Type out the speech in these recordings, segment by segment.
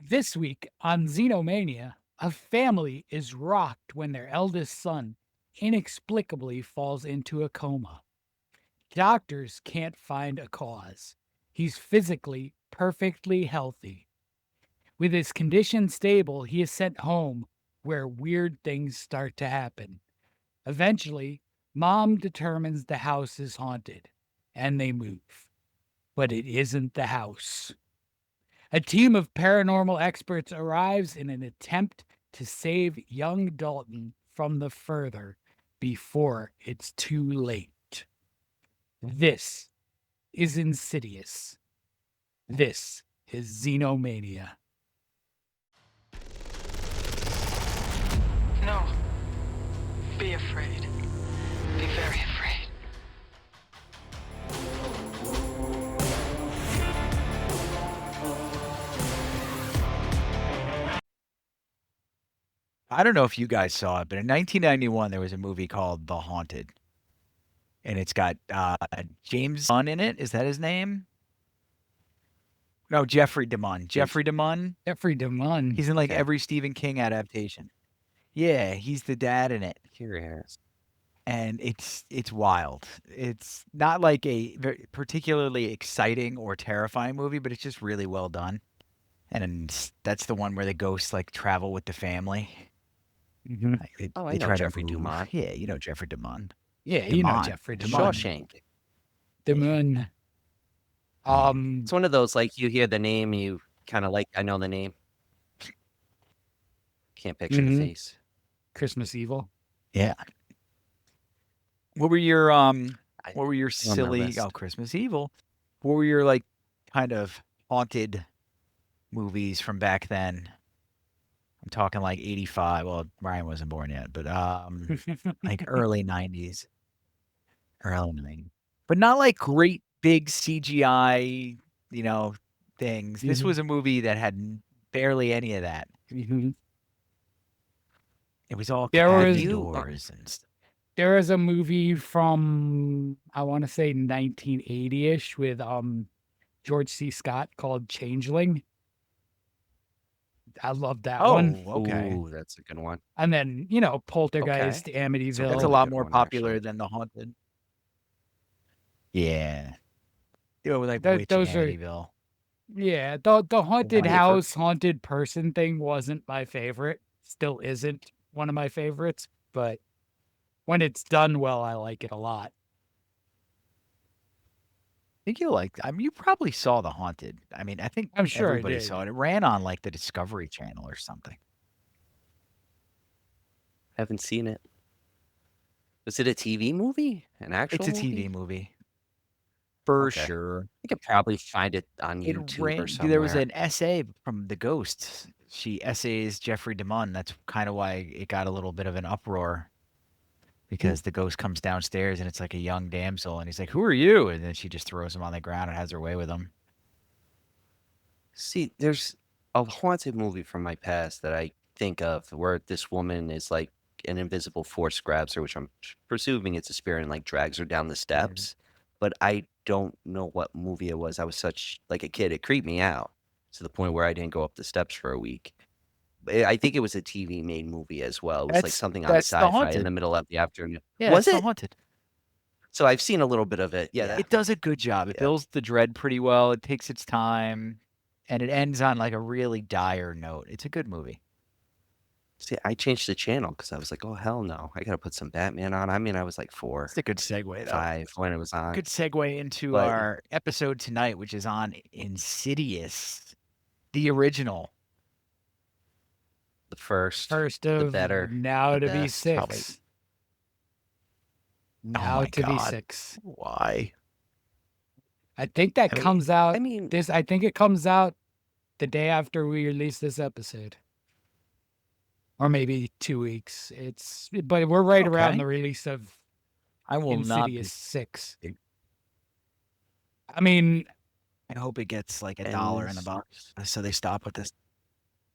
This week on Xenomania, a family is rocked when their eldest son inexplicably falls into a coma. Doctors can't find a cause. He's physically perfectly healthy. With his condition stable, he is sent home where weird things start to happen. Eventually, mom determines the house is haunted and they move. But it isn't the house. A team of paranormal experts arrives in an attempt to save young Dalton from the further before it's too late. This is Insidious. This is Xenomania. No. Be afraid. Be very afraid. I don't know if you guys saw it, but in 1991 there was a movie called The Haunted, and it's got James Dunn in it. Is that his name? No, Jeffrey DeMunn. Jeffrey DeMunn. Jeffrey DeMunn. He's in like every Stephen King adaptation. Yeah, he's the dad in it, Curious. and it's wild. It's not like a very particularly exciting or terrifying movie, but it's just really well done. And that's the one where the ghosts like travel with the family. Mhm. Like they, Oh, I they know try Jeffrey to move. DeMunn. Yeah, you know Jeffrey DeMunn. Yeah, you know DeMunn. Jeffrey DeMunn. Shawshank. DeMunn. It's one of those, like, you hear the name, you kind of like, I know the name. Can't picture the face. Christmas Evil. Yeah. What were your my silly list. Christmas Evil? What were your like kind of haunted movies from back then? I'm talking like 85. Well, Ryan wasn't born yet, but like early 90s. Early 90s. But not like great big CGI, things. This was a movie that had barely any of that. Mhm. It was all There was- doors and stuff. There is a movie from, I want to say 1980-ish with George C. Scott called Changeling. I love that one. Okay. Ooh, that's a good one. And then, Poltergeist, Amityville. That's a really lot good more one, popular actually. than The Haunted. Yeah. Like Th- Witch in those are- Amityville. Yeah, the haunted Whatever. house, haunted person thing wasn't my favorite. Still isn't one of my favorites, but when it's done well, I like it a lot. I think you probably saw The Haunted. I mean, I think I'm sure I everybody did. saw it. It ran on like the Discovery Channel or something. Haven't seen it. Was it a TV movie? An actual It's a movie? TV movie. For Okay. sure. I could probably find it on It YouTube ran, or somewhere. there was an essay from the Ghosts. She essays Jeffrey DeMunn. That's kind of why it got a little bit of an uproar. Because the ghost comes downstairs and it's like a young damsel, and he's like, "Who are you?" And then she just throws him on the ground and has her way with him. See, there's a haunted movie from my past that I think of where this woman is like an invisible force grabs her, which I'm presuming it's a spirit, and like drags her down the steps. But I don't know what movie it was. I was such like a kid. It creeped me out to the point where I didn't go up the steps for a week. I think it was a TV made movie as well. It was like That's- something on that's The sci-fi in Haunted. the middle of the afternoon. Yeah, Was it's The it? Haunted. So I've seen a little bit of it. Yeah, It does a good job. It Yeah. builds the dread pretty well. It takes its time, and it ends on like a really dire note. It's a good movie. See, I changed the channel because I was like, oh, hell no. I got to put some Batman on. I mean, I was like 4, It's a good segue, though. 5 when it was on. Good segue into But- our episode tonight, which is on Insidious, the original. The first. First of better, now the to be best, 6. probably. Now my to be God. 6. Why? I think that I mean- comes out. I mean, I think it comes out the day after we release this episode, or maybe 2 weeks. But we're right around Okay. the release of I will not. Insidious 6. big- I mean, I hope it gets like $1 in the box, so they stop with this.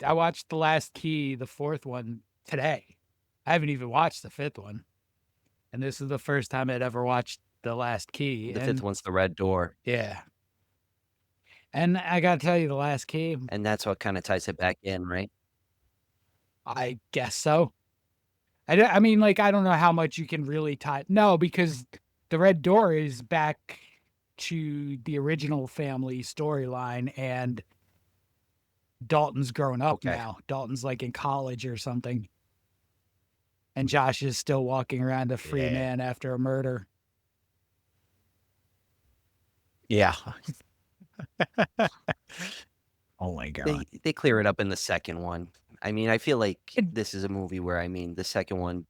I watched The Last Key, the 4th one, today. I haven't even watched the 5th one, and this is the first time I'd ever watched The Last Key. the and 5th one's the Red Door. Yeah. And I gotta tell you, the last game, And that's what kind of ties it back in, right? I guess so. I mean, like, I don't know how much you can really tie. No, because the Red Door is back to the original family storyline, and Dalton's grown up Okay. now. Dalton's like in college or something. And Josh is still walking around a free Yeah. man after a murder. Yeah. Oh my god. They clear it up in the second one. I mean, I feel like It- this is a movie where, I mean, the second one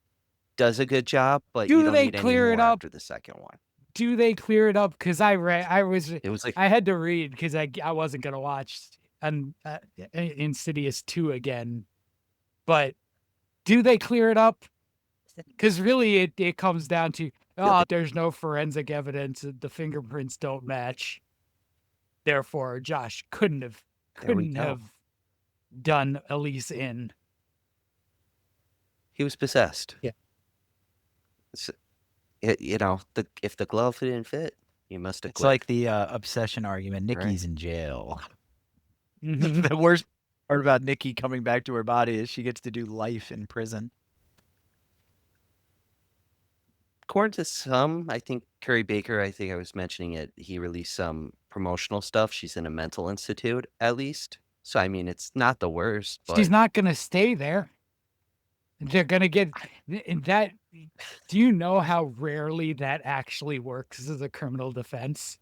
does a good job, but you Do don't they need any clear it more up? after the second one. Do they clear it up? Because It was like, I had to read because I wasn't gonna watch Insidious 2 again. But do they clear it up? Because really, it comes down to there's no forensic evidence. The fingerprints don't match. Therefore, Josh couldn't There we go. have done Elise in. he was possessed. Yeah. You know, if the glove didn't fit, you must have It's quit. like the obsession argument. Right. Nikki's in jail. Mhm. The worst part about Nikki coming back to her body is she gets to do life in prison. According to some, I think Curry Baker, I think I was mentioning it, he released some promotional stuff. She's in a mental institute, at least. So, I mean, it's not the worst, but She's not going to stay there. They're going to get that. Do you know how rarely that actually works as a criminal defense?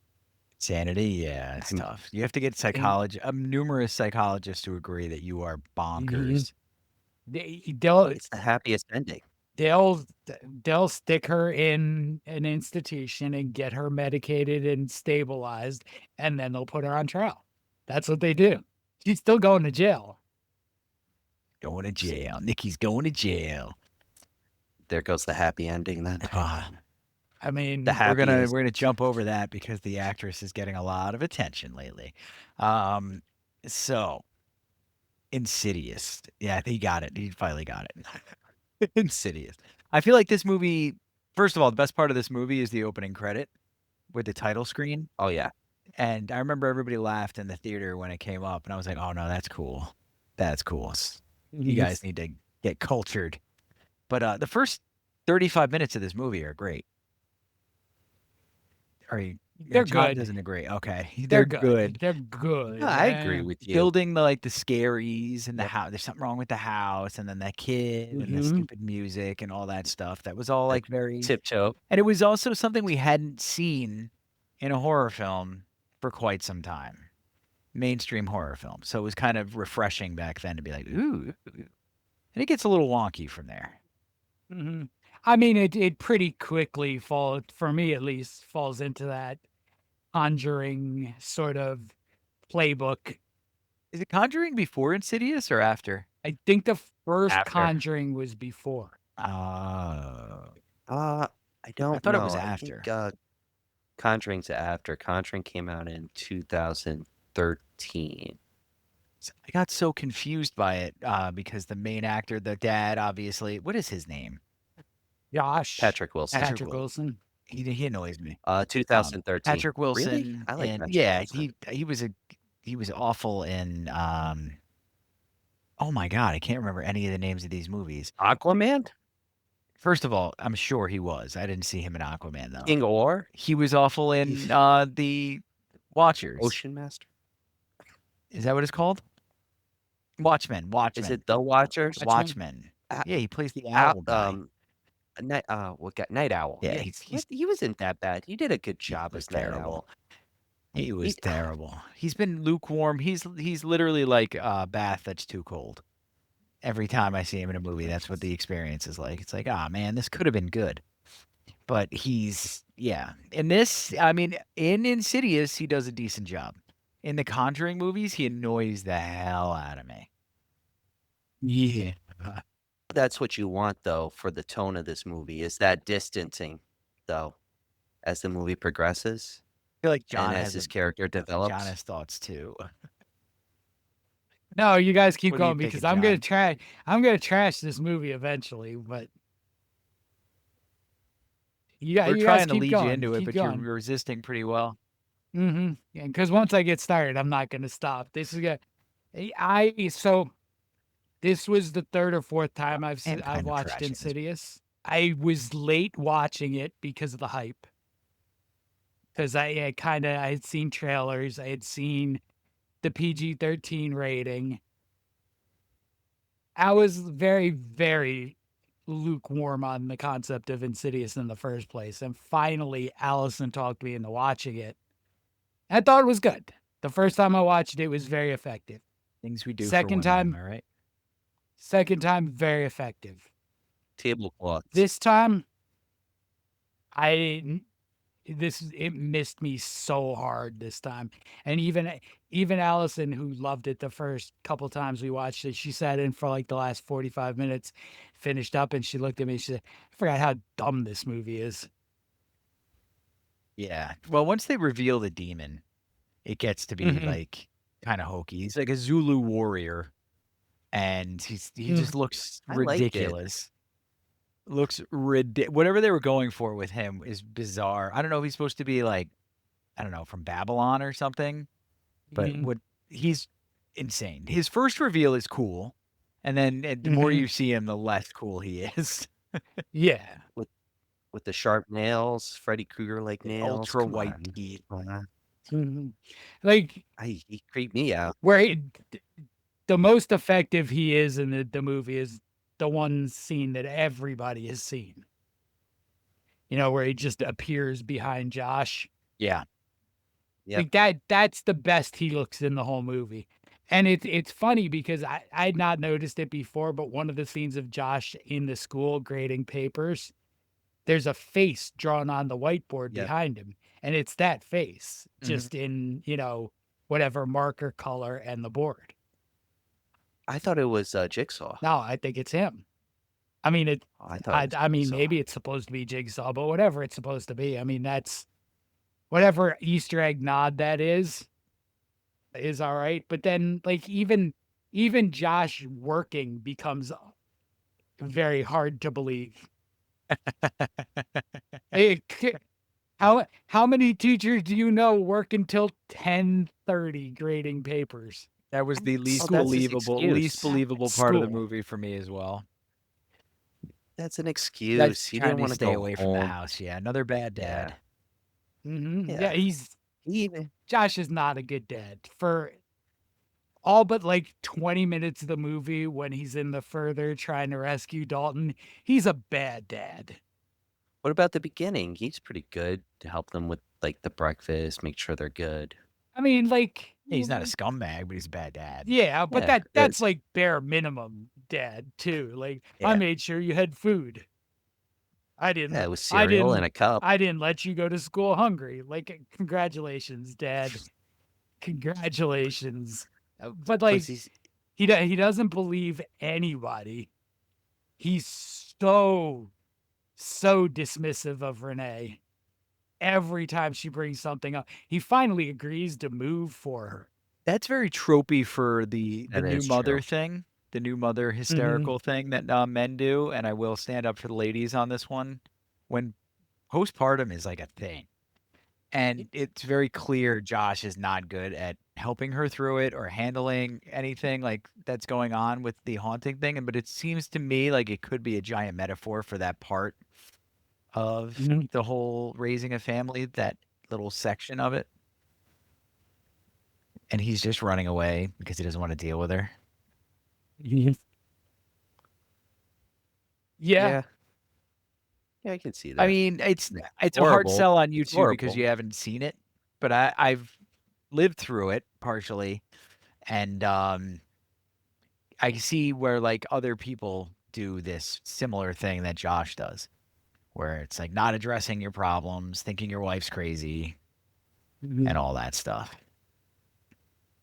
Sanity, yeah, it's I'm- tough. You have to get numerous psychologists to agree that you are bonkers. They'll it's the happiest ending. they'll stick her in an institution and get her medicated and stabilized, and then they'll put her on trial. That's what they do. She's still going to jail. Going to jail. Nikki's going to jail. There goes the happy ending then. Ah, I mean, The we're gonna happiest. we're gonna jump over that because the actress is getting a lot of attention lately. So Insidious. Yeah, he got it. He finally got it. Insidious. I feel like this movie, first of all, the best part of this movie is the opening credit with the title screen. Oh, yeah. And I remember everybody laughed in the theater when it came up, and I was like, "Oh no, that's cool. That's cool. You guys need to get cultured." But the first 35 minutes of this movie are great. They're John good. doesn't agree. Okay, They're good. They're good. No, I agree with you. Building the scaries and the house. There's something wrong with the house, and then that kid and the Mhm. stupid music and all that stuff. That was all like very. Tiptoe. And it was also something we hadn't seen in a horror film for quite some time, mainstream horror film. So it was kind of refreshing back then to be like, ooh. And it gets a little wonky from there. Mhm. I mean, it pretty quickly for me at least, falls into that Conjuring sort of playbook. Is it Conjuring before Insidious or after? I think the first After. Conjuring was before. Oh. I don't thought it know. was I after. think, Conjuring's after. Conjuring came out in 2013. I got so confused by it because the main actor, the dad, obviously, what is his name? Josh. Patrick Wilson. Patrick Wilson. He annoys me. 2013. Patrick Wilson. Really? I like and Patrick yeah, Wilson. he was awful in oh my god, I can't remember any of the names of these movies. Aquaman? First of all, I'm sure he was. I didn't see him in Aquaman though. King Or? He was awful in the Watchers. Ocean Master? Is that what it's called? Watchmen. Is it The Watchers? Watchmen? Uh, Yeah, he plays the owl guy. Night Owl. Yeah, he wasn't that bad. He did a good job was as Night terrible. Owl. He was terrible. He's been lukewarm. He's literally like a bath that's too cold. Every time I see him in a movie, that's what the experience is like. It's like, man, this could have been good. But in this, I mean, in Insidious, he does a decent job. In the Conjuring movies, he annoys the hell out of me. Yeah. That's what you want, though, for the tone of this movie, is that distancing, though, as the movie progresses. I feel like John and as has his character develops. John has thoughts too. No, you guys keep What do you going think because of I'm gonna John? trash this movie eventually, but We're you trying guys to keep lead going. you into it, keep but going. you're resisting pretty well. Mm-hmm. Yeah, because once I get started, I'm not going to stop. This is gonna. So this was the third or fourth time And I've kind of watched trashing this. Insidious. I was late watching it because of the hype. Because I had seen trailers, I had seen the PG-13 rating. I was very, very lukewarm on the concept of Insidious in the first place. And finally, Allison talked me into watching it. I thought it was good. The first time I watched it, it was very effective. Things we do for Second women, am time, I right? second time, very effective. Tablecloths. This time, I it missed me so hard this time. And even Allison, who loved it the first couple times we watched it, she sat in for like the last 45 minutes, finished up, and she looked at me and she said, I forgot how dumb this movie is. Yeah. Well, once they reveal the demon, it gets to be Mhm. like kind of hokey. He's like a Zulu warrior, and he just looks I liked it. ridiculous. Looks ridiculous. Whatever they were going for with him is bizarre. I don't know if he's supposed to be like, I don't know, from Babylon or something, but Mhm. he's insane. His first reveal is cool, and then the more Mhm. you see him, the less cool he is. Yeah. With the sharp nails, Freddy Krueger like nails. Ultra Come white on. teeth. Mhm. Like He creeped me out. where the most effective he is in the movie is the one scene that everybody has seen. You know, where he just appears behind Josh. Yeah. Yep. Like that's the best he looks in the whole movie. And it's funny because I'd not noticed it before, but one of the scenes of Josh in the school grading papers, there's a face drawn on the whiteboard Yep. behind him. And it's that face, Mhm. just in, whatever marker color and the board. I thought it was Jigsaw. No, I think it's him. I mean, I thought it was I mean, Jigsaw. maybe it's supposed to be Jigsaw, but whatever it's supposed to be. I mean, that's whatever Easter egg nod that is all right. But then, like, even Josh working becomes very hard to believe. How many teachers do you know work until 10:30 grading papers? That was the least that's his least excuse. believable part of the School. movie for me as well. That's an That's excuse. He trying didn't to want to stay go away from the home. house. Yeah, another bad Yeah. dad. Yeah, Yeah. Josh is not a good dad for all but like 20 minutes of the movie when he's in the further trying to rescue Dalton. He's a bad dad. What about the beginning? He's pretty good to help them with like the breakfast, make sure they're good. I mean, like, He's not a scumbag, but he's a bad dad. yeah, but Yeah, that's like bare minimum dad too. Like, I Yeah. made sure you had food. I didn't. Yeah, with cereal and a cup. I didn't let you go to school hungry. Like, congratulations, Dad. Congratulations. But like, Was he- he doesn't believe anybody. He's so dismissive of Renee. Every time she brings something up, he finally agrees to move for her. That's very tropey for the That new is mother true. thing, the new mother hysterical thing that men do, and I will stand up for the ladies on this one. When postpartum is like a thing, and it's very clear Josh is not good at helping her through it or handling anything like that's going on with the haunting thing. But it seems to me like it could be a giant metaphor for that part of the whole raising a family, that little section of it. And he's just running away because he doesn't want to deal with her. Yeah. Yeah, I can see that. I mean, it's a hard horrible. sell on you It's too because horrible. you haven't seen it, but I've lived through it partially, and I see where like other people do this similar thing that Josh does, where it's like not addressing your problems, thinking your wife's crazy, and all that stuff.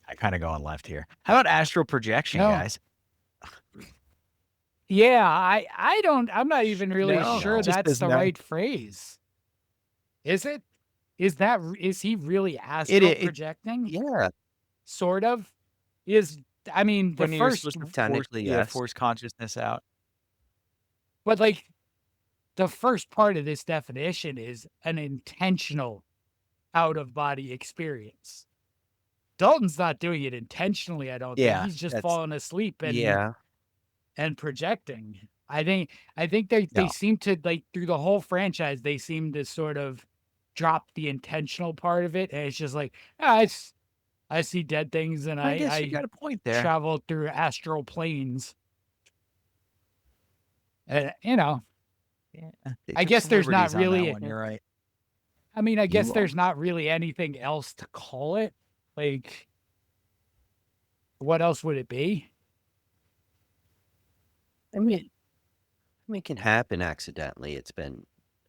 I kind of going left here. How about astral projection, No. guys? Yeah, I'm not even really No, sure just that's as the no. right phrase. Is it? Is he really astral It- projecting? Yeah, Sort of. I mean, the When you're first, supposed to force, Technically, yes. force consciousness out. but like the first part of this definition is an intentional. out of body experience. Dalton's not doing it intentionally, I don't think. Yeah, He's just that's falling asleep Yeah. and projecting. I think they no. seem to, like, through the whole franchise, they seem to sort of drop the intentional part of it, and it's just like, "Ah, I see dead things and I guess you I got a point there. travel through astral planes." And, Yeah, they I took guess some there's not liberties on that really one. You're right. I mean, I guess You there's not really anything else to call it. Like, what else would it be? I mean, it can happen accidentally.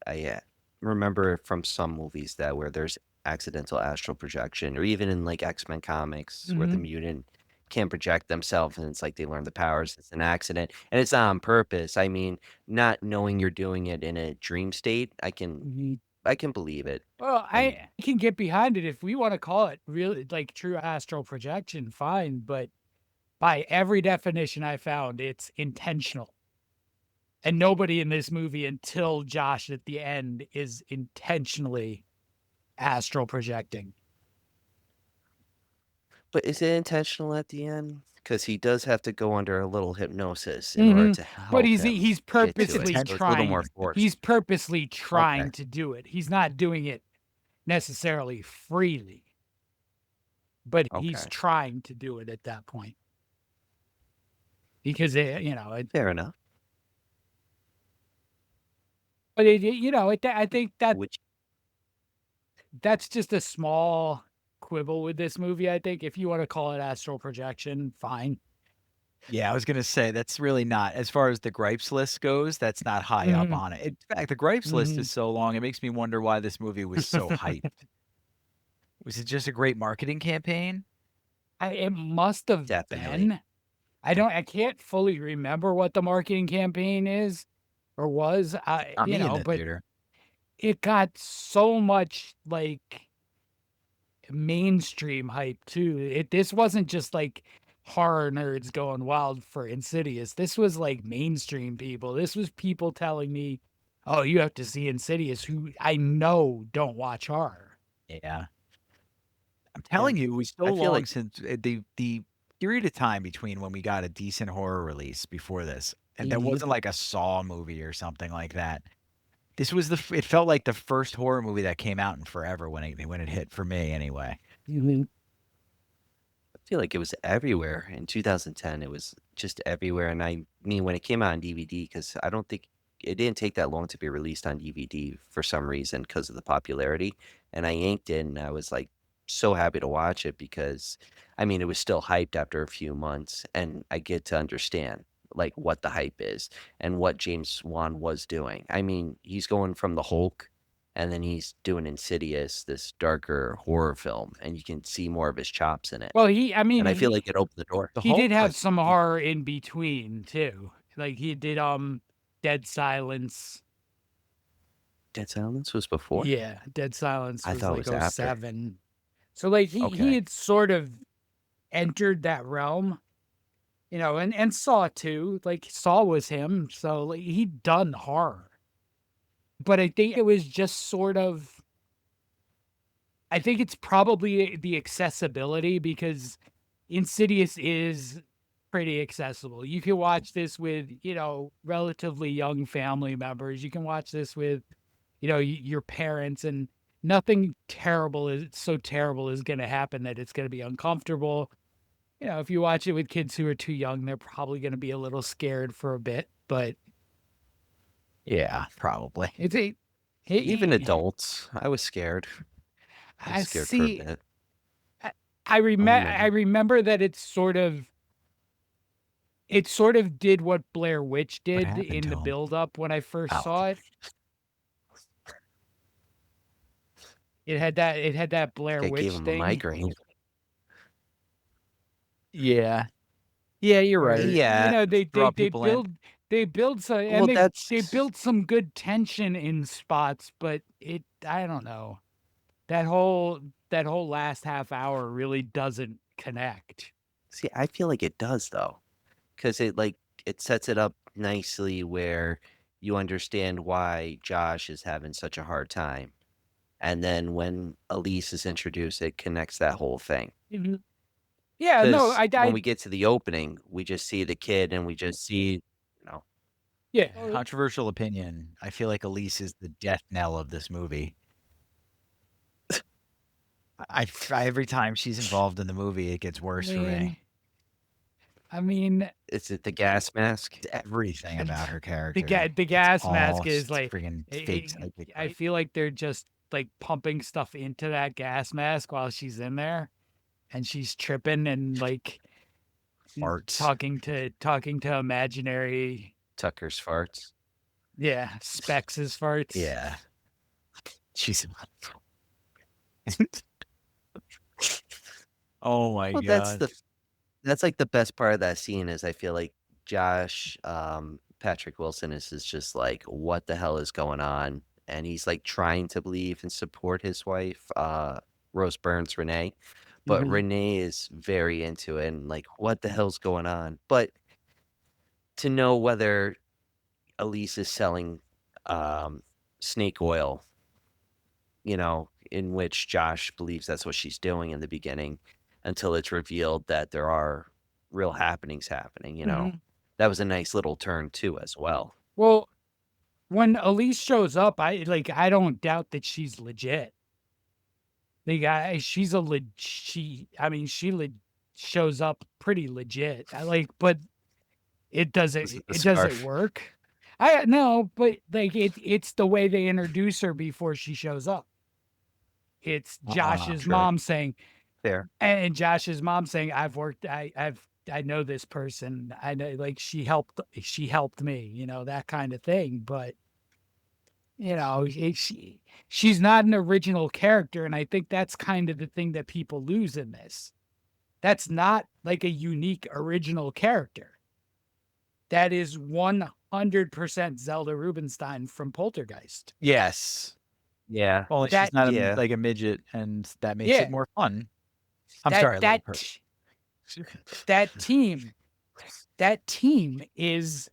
I remember from some movies that where there's accidental astral projection, or even in like X-Men comics where the Mhm. mutant can project themselves and it's like they learn the powers. It's an accident and it's not on purpose. I mean, not knowing you're doing it in a dream state, Mhm. I can believe it. Well, And I can get behind it if we wanna call it really, like, true astral projection, fine, but by every definition I found, it's intentional. And nobody in this movie until Josh at the end is intentionally astral projecting. but is it intentional at the end? Because he does have to go under a little hypnosis in order Mhm. to But help he's him get It's to it. purposely So it's a little more trying. forced. He's purposely Okay. trying to do it. He's not doing it necessarily freely, but he's Okay. trying to do it at that point because Fair enough. but I think that Which that's just a small quibble with this movie. I think if you want to call it astral projection, fine. Yeah, I was gonna say that's really not as far as the gripes list goes, that's not high up Mhm. on it. In fact, the gripes list is Mhm. so long, it makes me wonder why this movie was so hyped. Was it just a great marketing campaign? It must have definitely. been. I can't fully remember what the marketing campaign is or was. Not me in the But theater. it got so much, like, mainstream hype too. This wasn't just like horror nerds going wild for Insidious. This was like mainstream people. This was people telling me, "Oh, you have to see Insidious," who I know don't watch horror. Yeah. I'm Yeah. telling you, it was so I feel long like since the period of time between when we got a decent horror release before this, and that Mhm. wasn't like a Saw movie or something like that. This was it felt like the first horror movie that came out in forever when it hit for me anyway. Mhm. I feel like it was everywhere in 2010. It was just everywhere, and I mean when it came out on DVD, because I don't think it didn't take that long to be released on DVD for some reason because of the popularity. And I yanked it, and I was like so happy to watch it because I mean it was still hyped after a few months, and I get to understand like what the hype is and what James Wan was doing. I mean, he's going from the Hulk and then he's doing Insidious, this darker horror film, and you can see more of his chops in it. Well, And I feel like it opened the door. The he Hulk did have was some horror in between too. Like he did Dead Silence. Dead Silence was before? Yeah, Dead Silence I was thought it like was after. '07. So like he Okay. had sort of entered that realm, and Saw too. Like Saw was him, so like he'd done horror. But I think it was just sort of I think it's probably the accessibility because Insidious is pretty accessible. You can watch this with, relatively young family members. You can watch this with, your parents, and nothing terrible is going to happen that it's going to be uncomfortable. If you watch it with kids who are too young, they're probably going to be a little scared for a bit, but yeah, probably. it's a, Even it, adults, I was scared. I was I scared for a see. bit. I, I'll I admit. remember that it sort of did what Blair Witch What did happened in to the him? build up when I first Oh. saw it. It had that Blair I gave Witch him a thing migraine. Yeah. Yeah, you're right. where, Yeah, draw people in. they build some, and Well, they that's built some good tension in spots, but I don't know. That whole last half hour really doesn't connect. see, I feel like it does though, because it sets it up nicely where you understand why Josh is having such a hard time. And then when Elise is introduced, it connects that whole thing. Mhm. Yeah, no, Because when we get to the opening, we just see the kid and we just see, you know, yeah. Controversial opinion. I feel like Elise is the death knell of this movie. Every time she's involved in the movie, it gets worse for me. I mean, is it the gas mask? Everything about her character. the gas all mask is like friggin' fake psychic. I feel like they're just like pumping stuff into that gas mask while she's in there, and she's tripping and like Farts. talking to imaginary, Tucker's farts. yeah, Specs' farts. Yeah. She's. Oh my Well, god. that's like the best part of that scene is I feel like Josh, Patrick Wilson is just like, what the hell is going on? And he's like trying to believe and support his wife, Rose Byrne's Renee. But Mhm. Renee is very into it and like, what the hell's going on? But to know whether Elise is selling snake oil, in which Josh believes that's what she's doing in the beginning, until it's revealed that there are real happenings happening, Mhm. That was a nice little turn too as well. Well, when Elise shows up, I don't doubt that she's legit. She's she shows up pretty legit. But it doesn't The scarf. work. I no, but like it's the way they introduce her before she shows up. It's Josh's true. mom saying, Fair. and Josh's mom saying, I know this person. I know, like she helped me, that kind of thing. But she's not an original character, and I think that's kind of the thing that people lose in this. That's not like a unique original character. That is 100% Zelda Rubinstein from Poltergeist. Yes. Yeah. Well, That- she's not yeah. like a midget, and that makes Yeah. it more fun. I'm that, sorry, that little that team is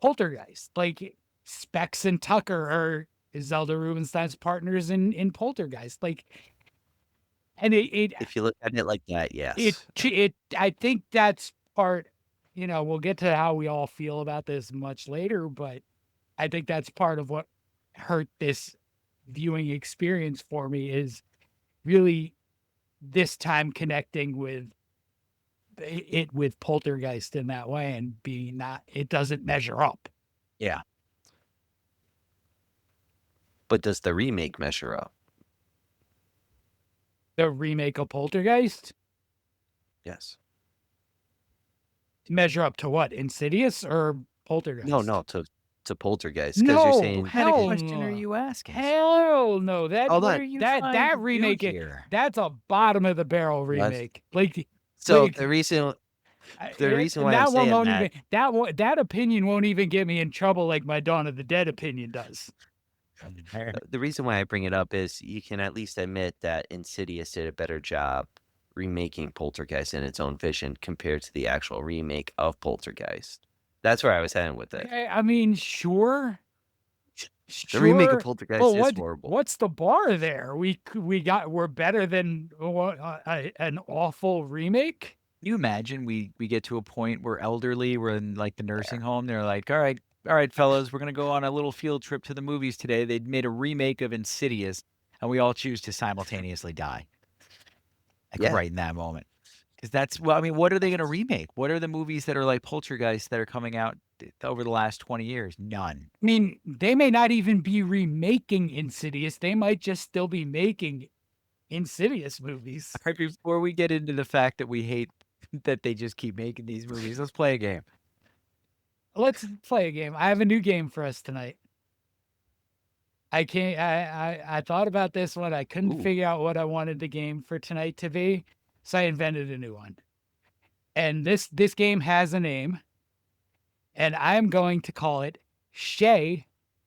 Poltergeist. Like Specs and Tucker are Zelda Rubinstein's partners in Poltergeist. Like, and If you look at it like that, yes. I think that's part. We'll get to how we all feel about this much later, but I think that's part of what hurt this viewing experience for me is really this time connecting with Poltergeist in that way and it doesn't measure up. Yeah. But does the remake measure up? The remake of Poltergeist Yes. measure up to what? Insidious or Poltergeist? No, to Poltergeist. Because No, you're saying What kind of hell question no. are you asking? Hell no. That Hold What on. are you that trying that to do remake here? that's a bottom of the barrel remake. Like So like, the reason it- reason why that I'm one saying won't that, even that opinion won't even get me in trouble like my Dawn of the Dead opinion does. the reason why I bring it up is you can at least admit that Insidious did a better job remaking Poltergeist in its own vision compared to the actual remake of Poltergeist. That's where I was heading with it. I mean, sure. The remake of Sure. Poltergeist But is horrible. what's the bar there? We're better than an awful remake. You imagine we get to a point where elderly, we're in like the nursing home. They're like, all right, fellas, we're gonna go on a little field trip to the movies today. They'd made a remake of Insidious, and we all choose to simultaneously die. Like Yeah. right in that moment, because what are they gonna remake? What are the movies that are like Poltergeist that are coming out over the last 20 years? None. I mean, they may not even be remaking Insidious. They might just still be making Insidious movies. All right, before we get into the fact that we hate that they just keep making these movies, let's play a game. Let's play a game. I have a new game for us tonight. I can't. I thought about this one. I couldn't Ooh. figure out what I wanted the game for tonight to be, so I invented a new one. And this game has a name, and I'm going to call it Shay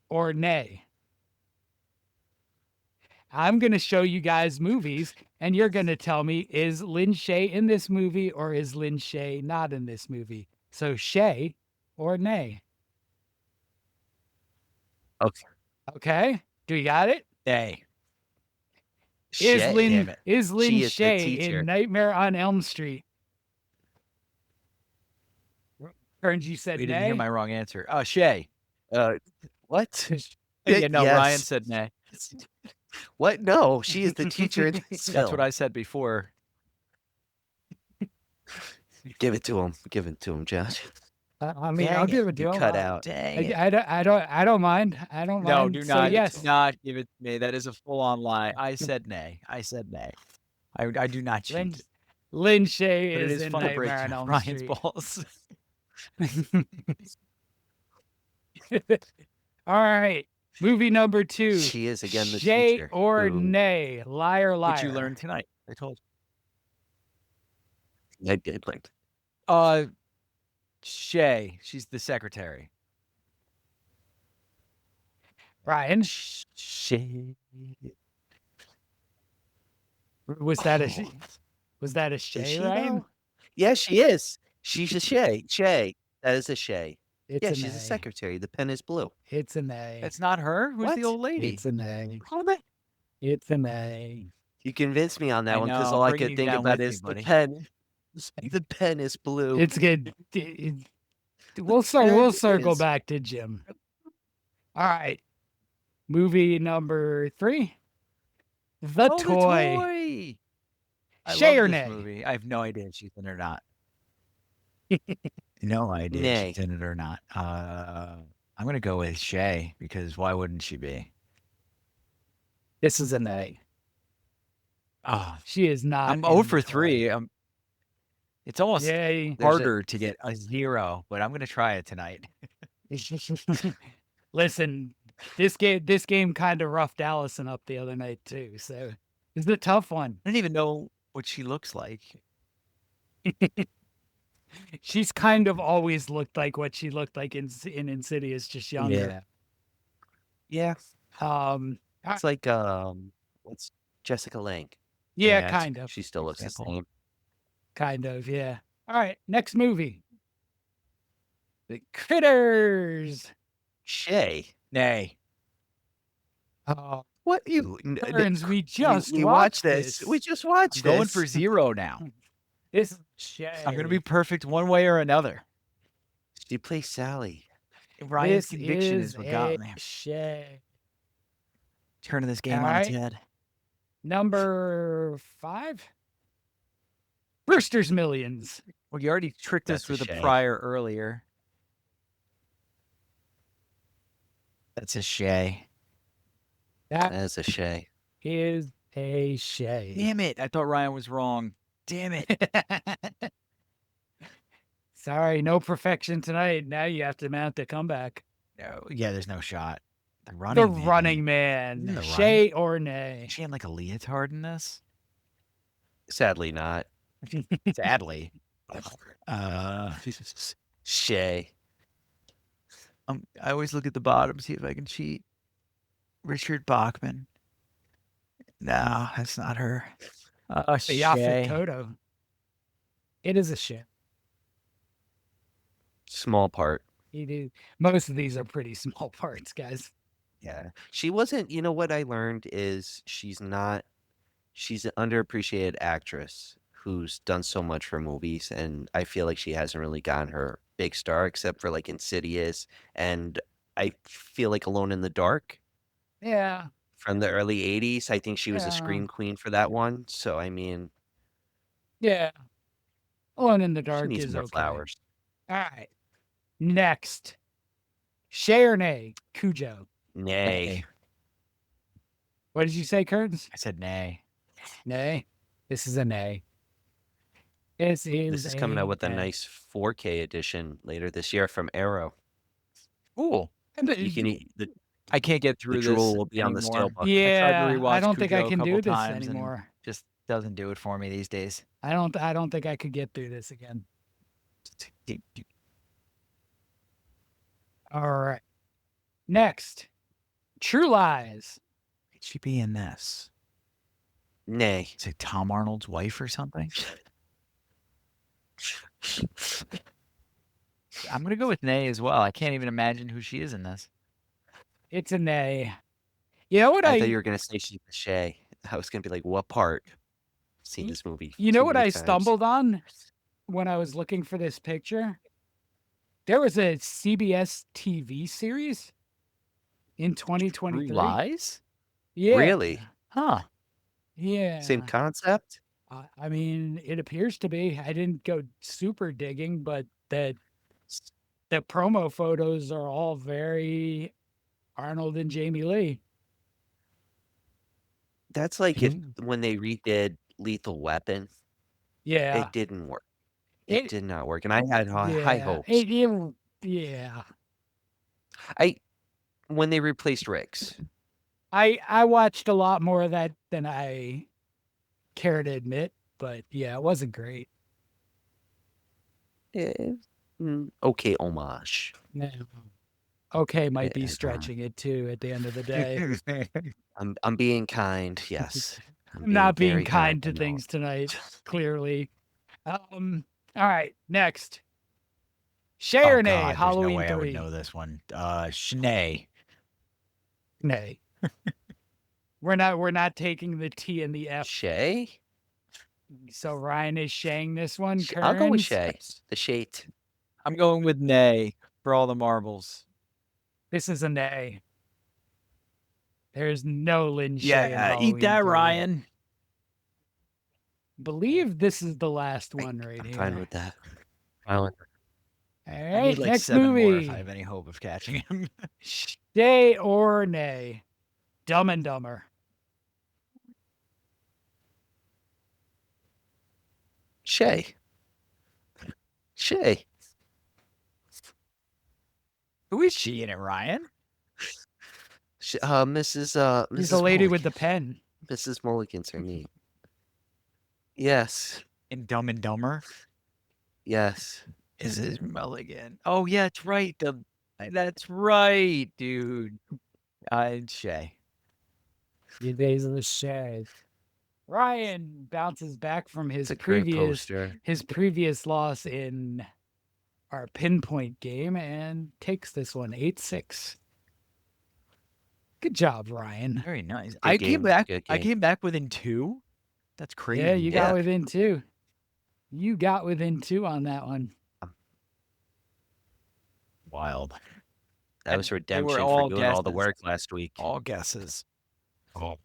or Nay. I'm going to show you guys movies, and you're going to tell me, is Lin Shay in this movie or is Lin Shay not in this movie? So Shay or Nay. Okay. Okay? Do you got it? Hey, Is Shay. Lynn Damn it. is Lynn She is the Shay teacher. in Nightmare on Elm Street? Kearns, you said You didn't hear nay. my wrong answer. Oh, Shay. What? Yeah, no, Ryan Yes. said nay. What? No, she is the teacher in this That's what film. I said before. Give it to him. Give it to him, Josh. I mean, Dang I'll it, give it to You him. cut I- out. Dang I, it. I don't mind. I don't No, mind. do So not. yes, Do not give it to me. That is a full-on lie. I said nay. I said nay. I do not Lynn, cheat. Lynn Shay But it is is in fun to break Nightmare on Elm Ryan's Street. balls. All right, movie number 2. She is again the Shay teacher. or who- nay, liar, liar. What you learned tonight. I told I did like. you. Shay. She's the secretary. Ryan, Shay. was that a Oh, was that a is Shay, she, Ryan? though? Yeah, she is. She's a Shay. Shay. That is a Shay. It's Yeah, a she's nay. a secretary. The pen is blue. It's a nay. That's not her. Who's What? the old lady? It's a nay. What? It's a nay. You convinced me on that I one because know, all I bringing could you think down about with me, is the buddy. pen. The pen is blue. It's good. We'll circle back to Jim. All right. Movie number 3. The Oh, Toy. I Shay love or this nay? movie. I have no idea if she's in it or not. No idea Nay. if she's in it or not. I'm gonna go with Shay because why wouldn't she be? This is a nay. Oh, She is not. I'm in 0 The for Toy. 3. It's almost Yay. There's a- harder to get a 0, but I'm gonna try it tonight. Listen, this game kind of roughed Allison up the other night too. So it's a tough one. I don't even know what she looks like. She's kind of always looked like what she looked like in Insidious, just younger. Yeah. Um. It's like what's Jessica Lange? Yeah, Yeah, kind of. She still looks the example. same. Kind of. Yeah. All right. Next movie. The Critters. Shay. Nay. Oh, What you? Kearns, we just we watched watched this. We just watched I'm going this. for 0 now. this is Shay. I'm gonna be perfect one way or another. She plays Sally. Ryan's This conviction is is what got a me. Shay. Turning this game All on its right. head. Number 5. Brewster's Millions. Well, you already tricked us That's a with a Shay. prior earlier. That's a Shay. That As a Shay. is a Shay. Damn it. I thought Ryan was wrong. Damn it. Sorry, no perfection tonight. Now you have to mount the comeback. No, yeah, there's no shot. The The running man. Running Man. The Shay or nay? Is she in like a leotard in this? Sadly not. Sadly. Shay. I always look at the bottom, see if I can cheat. Richard Bachman. No, that's not her. The Yaphet Kotto. It is a Shay. Small part. Most of these are pretty small parts, guys. Yeah. She wasn't, you know what I learned is she's an underappreciated actress who's done so much for movies, and I feel like she hasn't really gotten her big star except for like Insidious, and I feel like Alone in the Dark Yeah. from the early 80s. I think she was Yeah. a scream queen for that one. So I mean, Yeah. Alone in the she Dark needs is more okay. flowers. All right. Next. Shay or nay? Cujo. Nay. What did you say, Curtis? I said nay. Nay. This is a nay. This This is coming out with a nay. nice 4K edition later this year from Arrow. Cool. You can the I can't get through this drool will be on the anymore. steelbook. Yeah, I tried to I rewatch don't think I Cujo a can do couple this times and anymore. just doesn't do it for me these days. I don't think I could get through this again. All right. Next. True Lies. Could she be in this? Nay. Is it Tom Arnold's wife or something? I'm gonna go with nay as well. I can't even imagine who she is in this. It's a nay. You know what I thought you were gonna say she's a Shay. I was gonna be like, what part? Seen Y- this movie You know too what many I times. stumbled on when I was looking for this picture? There was a CBS TV series in True 2023. Lies? Yeah. Really? Huh. Same Yeah. concept? I mean, it appears to be. I didn't go super digging, but the promo photos are all very Arnold and Jamie Lee. That's like if Mhm. when they redid Lethal Weapon, Yeah. it didn't work. It It did not work, and I had high yeah. hopes. Yeah. When they replaced Riggs. I watched a lot more of that than I care to admit, but yeah, it wasn't great. Eh, okay homage. No. Okay, might be And, stretching it too at the end of the day. I'm being kind, yes. I'm I'm not being very kind I to know. things tonight, clearly. All right, next. Shay Oh or nay, God, there's no Halloween way I would 3. know this one. Schnee. Nay. We're not taking the T and the F. Shay? So Ryan is shaying this one. I'll go with Kearns? Shay. The Shate. I'm going with nay for all the marbles. This is a nay. There's no Lynn Shay in Yeah, Halloween eat that, 3. Ryan. Believe this is the last one right I'm here. fine with that. Fine with All I right, need like next 7 more if movie. I have any hope of catching him. Shay or nay? Dumb and Dumber. Shay. Shay. Who is she in it, Ryan? Mrs. He's the lady with Mulligan. the pen. Mrs. Mulligan's her name. Yes. In Dumb and Dumber? Yes. Is it Mulligan? Oh yeah, that's right. That's right, dude. Shay. The days of the Shays. Ryan bounces back from his It's a great previous poster. loss in our pinpoint game and takes this one 8-6. Good job, Ryan. Very nice. Good I game, came back. good I game. came back within 2. That's crazy. Yeah, you got Yeah. within 2. You got within 2 on that one. Wild. That was They were redemption all for doing all the guesses. work last week. All guesses.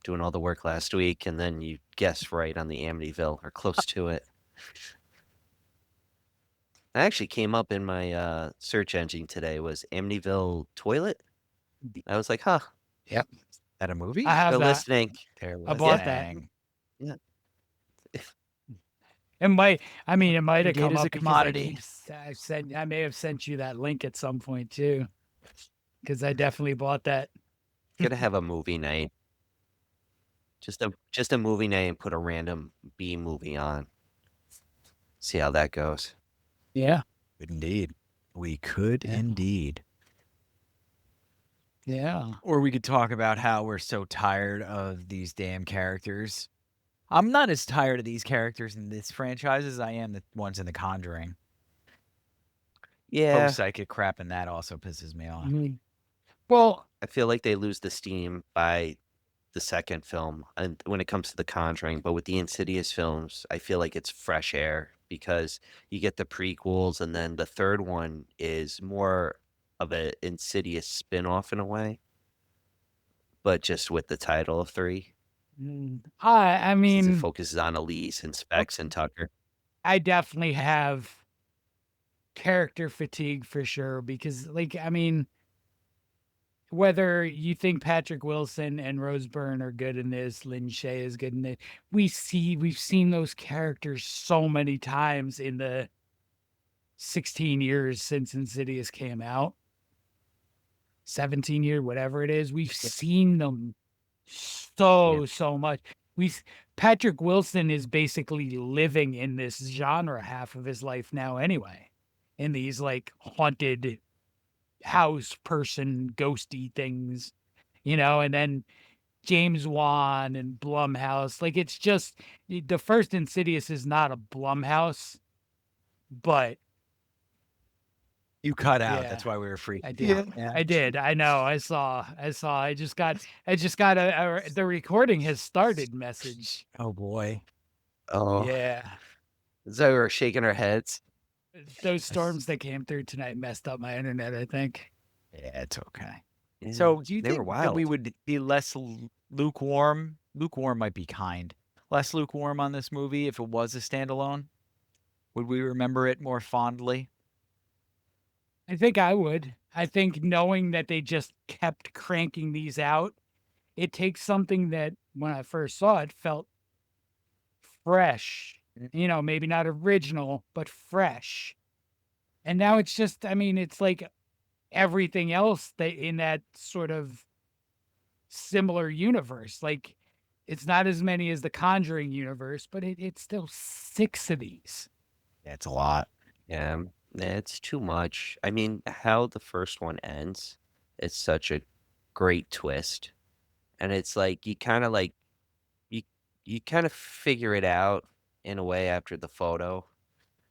Doing all the work last week, and then you guess right on the Amityville or close to it. I actually came up in my search engine today was Amityville toilet. I was like, huh. Is that a movie? I have They're that. listening. They're I bought that. listening. It might have Gate come is a up because commodity. I may have sent you that link at some point too, because I definitely bought that. Gotta have a movie night. Just a movie night and put a random B movie on. See how that goes. Yeah, Indeed. We could Yeah. indeed. yeah. Or we could talk about how we're so tired of these damn characters. I'm not as tired of these characters in this franchise as I am the ones in The Conjuring. Yeah, Psychic crap and that also pisses me off. Mhm. Well, I feel like they lose the steam by the second film and when it comes to The Conjuring, but with the Insidious films, I feel like it's fresh air because you get the prequels and then the third one is more of an Insidious spin-off in a way, but just with the title of 3. I Since it mean, focuses on Elise and Specs and Tucker. I definitely have character fatigue for sure because, whether you think Patrick Wilson and Rose Byrne are good in this, Lynn Shay is good in it, we've seen those characters so many times in the 16 years since Insidious came out. 17 years, whatever it is, we've seen them so much. Patrick Wilson is basically living in this genre half of his life now anyway, in these like haunted house person ghosty things, and then James Wan and Blumhouse. Like, it's just the first Insidious is not a Blumhouse, but You cut out. Yeah, That's why we were freaking I did. out. Yeah. I did. I know. I saw. I just got the recording has started message. Oh boy. Oh, Yeah. so we're shaking our heads. Those storms that came through tonight messed up my internet, I think. Yeah, it's okay. Yeah, So, do you they were think that we wild. would be less lukewarm? Lukewarm might be kind. Less lukewarm on this movie if it was a standalone? Would we remember it more fondly? I think I would. I think knowing that they just kept cranking these out, it takes something that when I first saw it felt fresh. You know, maybe not original, but fresh. And now it's just, I mean, it's like everything else that in that sort of similar universe. Like it's not as many as the Conjuring universe, but it's still 6 of these. Yeah, it's a lot. Yeah, it's too much. I mean, how the first one ends, it's such a great twist. And it's like you you kind of figure it out in a way after the photo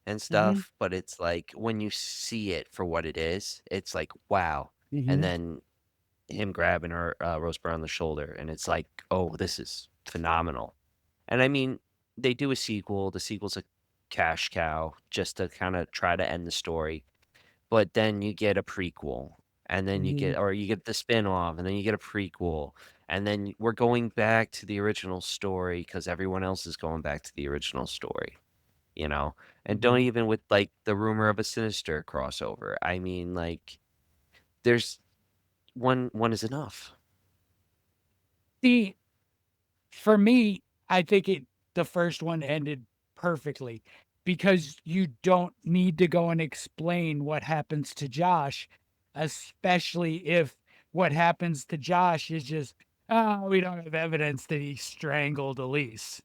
and Mm-hmm. stuff, but it's like when you see it for what it is, it's like wow. And Mm-hmm. then him grabbing her Rose Byrne on the shoulder, and it's like, oh, this is phenomenal. And I mean, they do a sequel. The sequel's a cash cow just to kind of try to end the story. But then you get a prequel, and then you get the spin-off, and then you get a prequel, and then we're going back to the original story because everyone else is going back to the original story, you know? And don't even with like the rumor of a Sinister crossover. I mean, like, there's one is enough. See, for me, I think the first one ended perfectly because you don't need to go and explain what happens to Josh, especially if what happens to Josh is just, oh, we don't have evidence that he strangled Elise.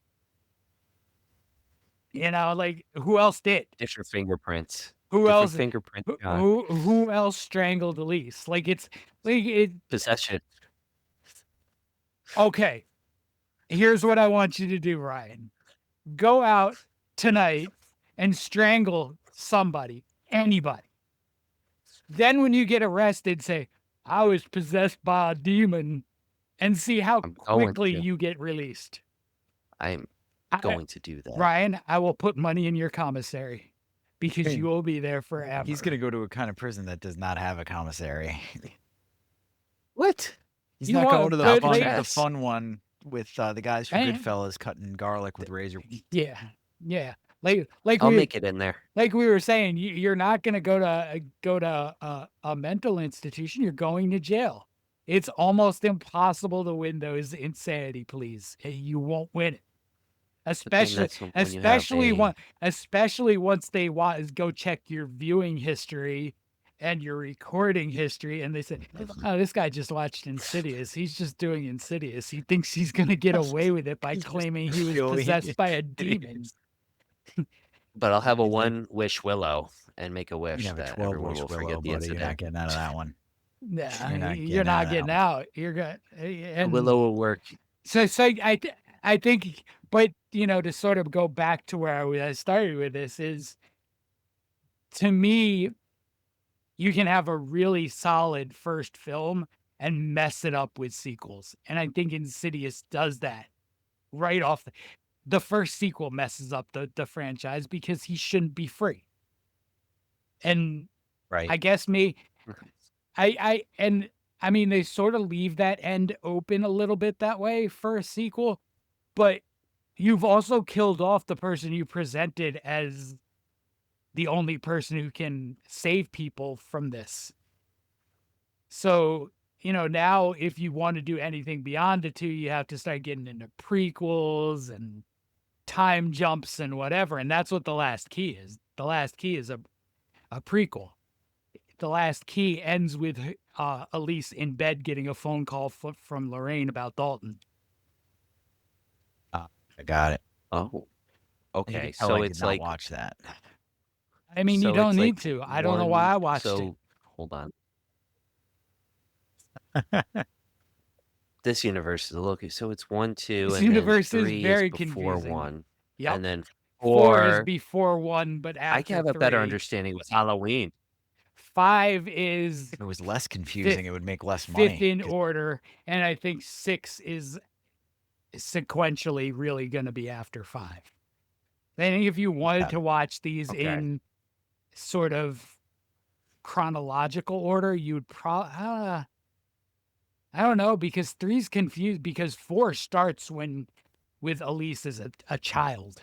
You know, like who else did? Different fingerprints. Who Different else? fingerprints, Who, John. who else strangled Elise? Like it's like it. Possession. Okay, here's what I want you to do, Ryan. Go out tonight and strangle somebody, anybody. Then when you get arrested, say, I was possessed by a demon, and see how I'm going quickly to. you get released. I'm I- going to do that. Ryan, I will put money in your commissary because you will be there forever. He's going to go to a kind of prison that does not have a commissary. What? He's You not want going to a the good fun, laugh? one with the guys from Hey. Goodfellas cutting garlic with razor. Yeah, yeah. Like I'll we make it in there. like we were saying, you're not going to go to a mental institution. You're going to jail. It's almost impossible to win those insanity pleas. You won't win it, But then especially that's when you have especially once they go check your viewing history and your recording history, and they say, "Oh, this guy just watched Insidious. He's just doing Insidious. He thinks he's going to get away with it by claiming he was doing possessed by a demon." But I'll have a one-wish willow and make a wish You have a that 12 everyone wish will willow, forget the buddy. You're not incident. getting out of that one. Nah, You're not getting out of that You're going The and willow will work. so I think, but you know, to sort of go back to where I started with this is, to me, you can have a really solid first film and mess it up with sequels, and I think Insidious does that right off. The first sequel messes up the franchise because he shouldn't be free, and Right. I guess I mean, they sort of leave that end open a little bit that way for a sequel, but you've also killed off the person you presented as the only person who can save people from this. So, you know, now if you want to do anything beyond the two, you have to start getting into prequels and time jumps and whatever. And that's what The Last Key is. The Last Key is a prequel. The Last Key ends with Elise in bed getting a phone call from Lorraine about Dalton. I got it. Oh, You okay. can tell So I did it's not like watch that. I mean, you so don't it's need like to. I don't know why I watched it. So hold on. This universe is a little so it's 1, 2, This and universe then is 3 very before confusing. 1, Yep. and then 4 is 4. before 1, but after I can have a better 3. understanding with Halloween. 5 is If it was less confusing, it would make less 5th money. in order, and I think 6 is sequentially really going to be after 5. I think if you wanted to watch these Okay. in sort of chronological order, you'd probably I don't know, because 3's confused because 4 starts with Elise as a child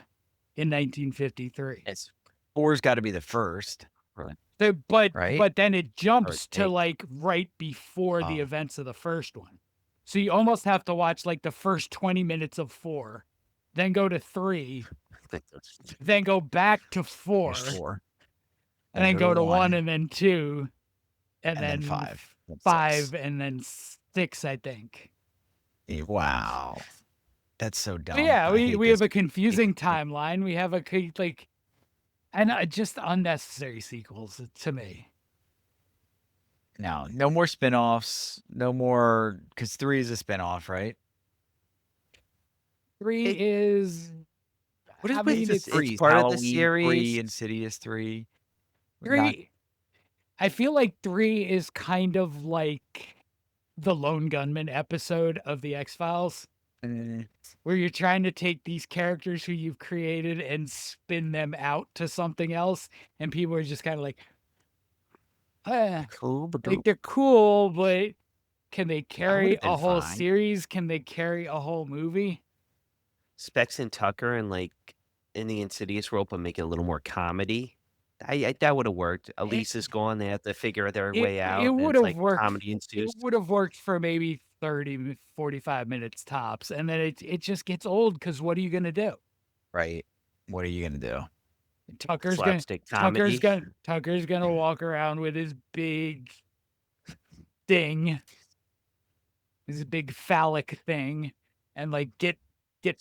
in 1953. It's 4's got to be the first, So, but right? then it jumps to think. like right before the Oh. events of the first one. So you almost have to watch like the first 20 minutes of 4, then go to 3, then go back to 4, There's 4. and then go to 1 1, and then 2, and then 5. then 5 6. and then 6, I think. Wow. That's so dumb. But yeah, I we hate have this. a confusing timeline. We have like and just unnecessary sequels to me. No more spin-offs. No more, because 3 is a spin-off, right? 3 It- is What is I with mean, this? it's It's part of the Halloween 3, series. Insidious 3. Not- 3. I feel like 3 is kind of like the Lone Gunman episode of the X-Files, where you're trying to take these characters who you've created and spin them out to something else, and people are just kind of like, like they're cool, but can they carry been a whole fine. series? Can they carry a whole movie? Specs and Tucker and like in the Insidious world, but make it a little more comedy. I that would have worked. Elise is gone. They have to figure their way out. It and would it's have like worked. comedy It ensues. would have worked for maybe 30, 45 minutes tops, and then it just gets old because what are you gonna do? Right. What are you going to do? Tucker's Slapstick comedy. Tucker's gonna walk around with his big thing, his big phallic thing, and like get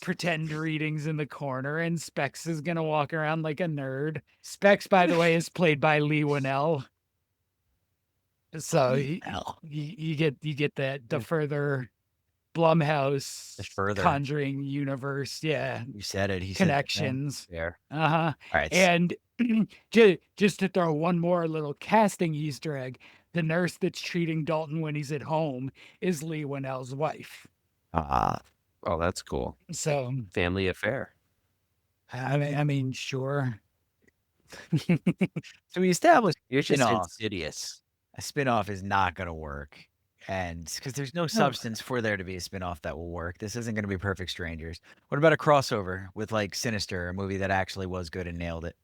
pretend readings in the corner, and Specs is gonna walk around like a nerd. Specs, by the way, is played by Lee Winnell. So you get that the Yeah. further Blumhouse further. Conjuring universe, yeah, You said it. He said it, man. connections. There. Uh-huh. All right. And just to throw one more little casting Easter egg, the nurse that's treating Dalton when he's at home is Lee Winnell's wife. Oh, that's cool. So Family affair. I mean, sure. So we established You're just spin-off. Insidious. A spin-off is not going to work. And because there's no substance for there to be a spin-off that will work. This isn't going to be Perfect Strangers. What about a crossover with like Sinister, a movie that actually was good and nailed it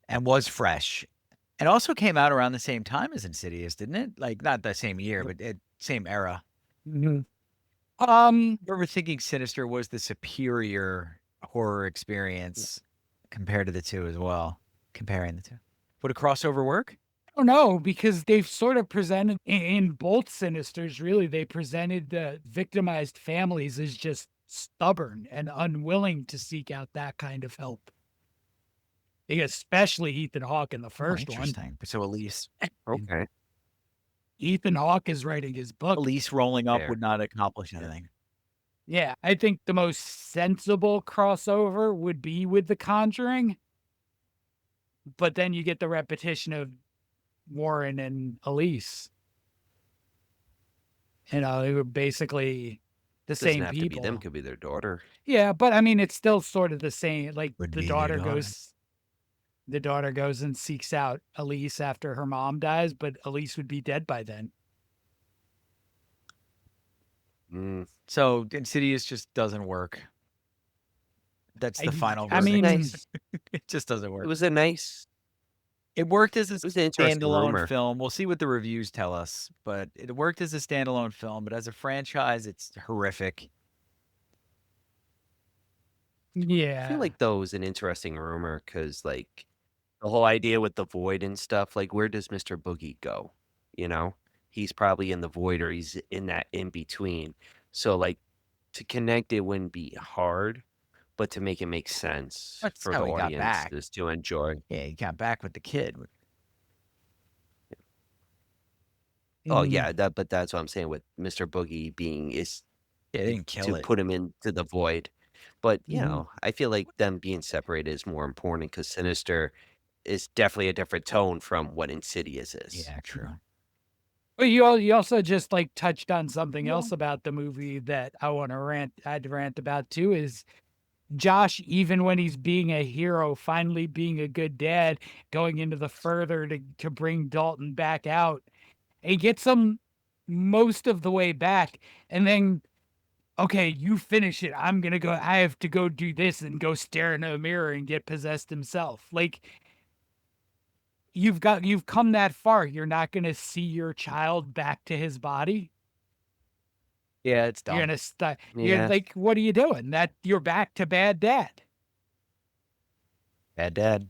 and was fresh and also came out around the same time as Insidious, didn't it? Like not the same year, but same era. Mhm. I remember thinking Sinister was the superior horror experience compared to the two as well. Comparing the two. Would a crossover work? I don't know, because they've sort of presented in both Sinisters, really, they presented the victimized families as just stubborn and unwilling to seek out that kind of help. Especially Ethan Hawke in the first one. Interesting. So Elise Okay. Ethan Hawke is writing his book. Elise rolling up Fair. would not accomplish anything. Yeah, I think the most sensible crossover would be with The Conjuring. But then you get the repetition of Warren and Elise. They were basically the Doesn't same have to be people. them. Could be their daughter. Yeah, but I mean, it's still sort of the same. Like Would the be their daughter daughter. goes and seeks out Elise after her mom dies, but Elise would be dead by then. So Insidious just doesn't work. That's the final I verdict. mean, Nice. It just doesn't work. It was a nice. It worked as a It was an interesting standalone rumor. film. We'll see what the reviews tell us, but it worked as a standalone film. But as a franchise, it's horrific. yeah. I feel like though it was an interesting rumor because like the whole idea with the void and stuff. Like, where does Mr. Boogie go? You know, he's probably in the void or he's in that in between. So like to connect it wouldn't be hard, but to make it make sense That's for how the he got back. audience to enjoy. Yeah, he got back with the kid. Oh Mm. yeah, but that's what I'm saying with Mr. Boogie being is Yeah, they didn't kill to it. put him into the void. But you Mhm. know, I feel like them being separated is more important because Sinister is definitely a different tone from what Insidious is. Yeah, true. But you also just like touched on something else about the movie that I'd rant about too, is Josh, even when he's being a hero, finally being a good dad, going into the further to bring Dalton back out. He gets him most of the way back, and then, okay, you finish it. I have to go do this and go stare in a mirror and get possessed himself. Like, you've come that far. You're not gonna see your child back to his body. Yeah, it's You're dumb. gonna you're Yeah. like, what are you doing? That you're back to bad dad. Bad dad.